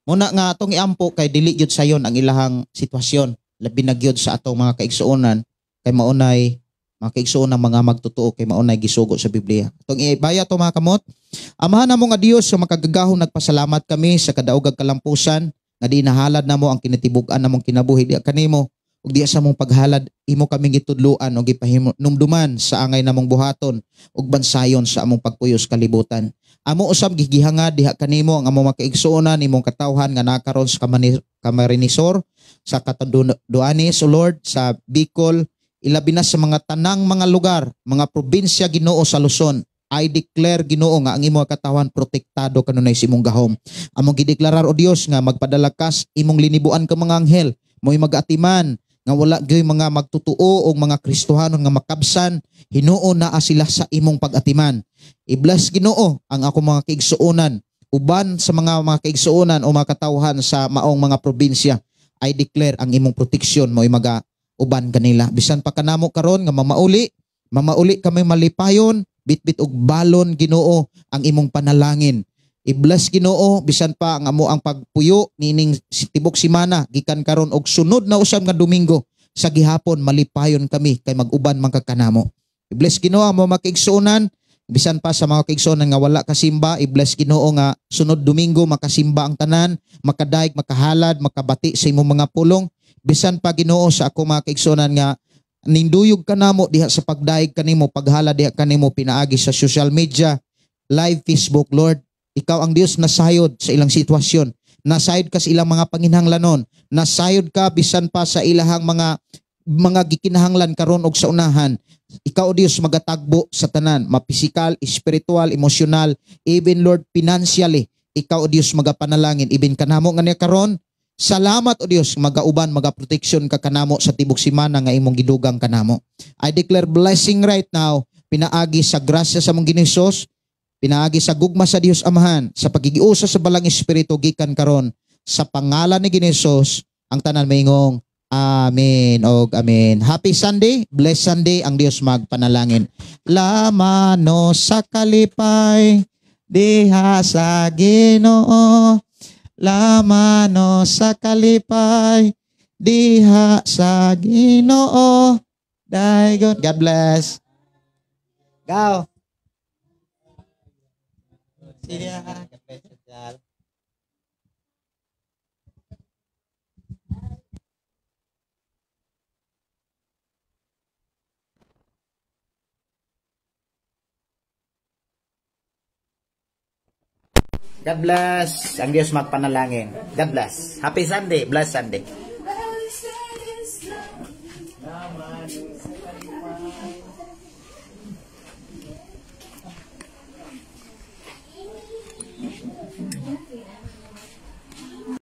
Muna nga atong iampo kay dili gyud sayon ang ilahang sitwasyon. Labi na gyud sa atong mga kaigsuonan kay maunay mga kaigsuon mga magtotoo kay maunay gisugo sa Biblia. Atong ibaya to mga kamot. Amahan namo nga Dios sa makagagahong nagpasalamat kami sa kadaog kalampusan nga di nahalad namo ang kinatibuk-an namong kinabuhi diha kanimo ug diha sa mong paghalad imo kaming gitudloan ug gipahinumduman sa angay namong buhaton ug bansayon sa among pagpuyos kalibutan. Amo usab gigihangad diha kanimo ang among makaigsuonan imong katawhan nga nakaron sa Camarinesor, sa Catanduanes, O Lord, sa Bicol, ilabi na sa mga tanang mga lugar, mga probinsya Ginoo sa Luzon. I declare Ginoo nga ang imong katawan protektado kanunay sa imong gahom. Among gideklarar o Dios nga magpadalakas imong linibuan ka mga anghel, mo'y mag-atiman nga wala gyoy mga magtutuo o mga Kristohanon nga makabsan, Hinuon naa sila sa imong pag-atiman. I-bless Ginoo ang ako mga kaigsuonan, uban sa mga kaigsuonan o mga katawhan sa maong mga probinsya. I declare ang imong proteksyon mo'y uban kanila. Bisan pa kanamo karon nga mamauli kami malipayon, bitbit og balon Ginoo ang imong panalangin. I-bless Ginoo bisan pa ang amo ang pagpuyo nining tibok semana gikan karon og sunod na usab nga Domingo sa gihapon malipayon kami kay mag-uban man kanamo. I-bless Ginoo ang mga kaigsuonan bisan pa sa mga kaigsuonan nga wala kasimba. I-bless Ginoo nga sunod Domingo makasimba ang tanan, makadaig, makahalad, makabati sa imong mga pulong. Bisan pa Ginoo sa ako mga kaigsuonan nga ninduyog kanamo diha sa pagdaig kanimo, paghala diha kanimo pinaagi sa social media, live Facebook. Lord, ikaw ang Dios nasayod sa ilang sitwasyon, nasayod ka sa ilang mga panginhanglanon, nasayod ka bisan pa sa ilahang mga gikinahanglan karon og sa unahan. Ikaw Dios magatagbo sa tanan, mapisikal, spiritual, emosyonal, even Lord financially. Ikaw Dios magapanalangin even kanamo nga niya karon. Salamat o Dios, magauban, magaproteksyon ka kanamo sa tibok semana nga imong gidugang kanamo. I declare blessing right now, pinaagi sa grasya sa mong Ginoong Hesus, pinaagi sa gugma sa Dios Amahan, sa pagigiusa sa balang espiritu gikan karon sa pangalan ni Ginoong Hesus, ang tanan maingong amen og amen. Happy Sunday, blessed Sunday, ang Dios magpanalangin. Lamano sa kalipay, diha sa Ginoo. Lamano sa kalipay, diha sa Ginoo. Daigon. God bless. Go. God bless. Ang Diyos magpanalangin. God bless. Happy Sunday. Blessed Sunday.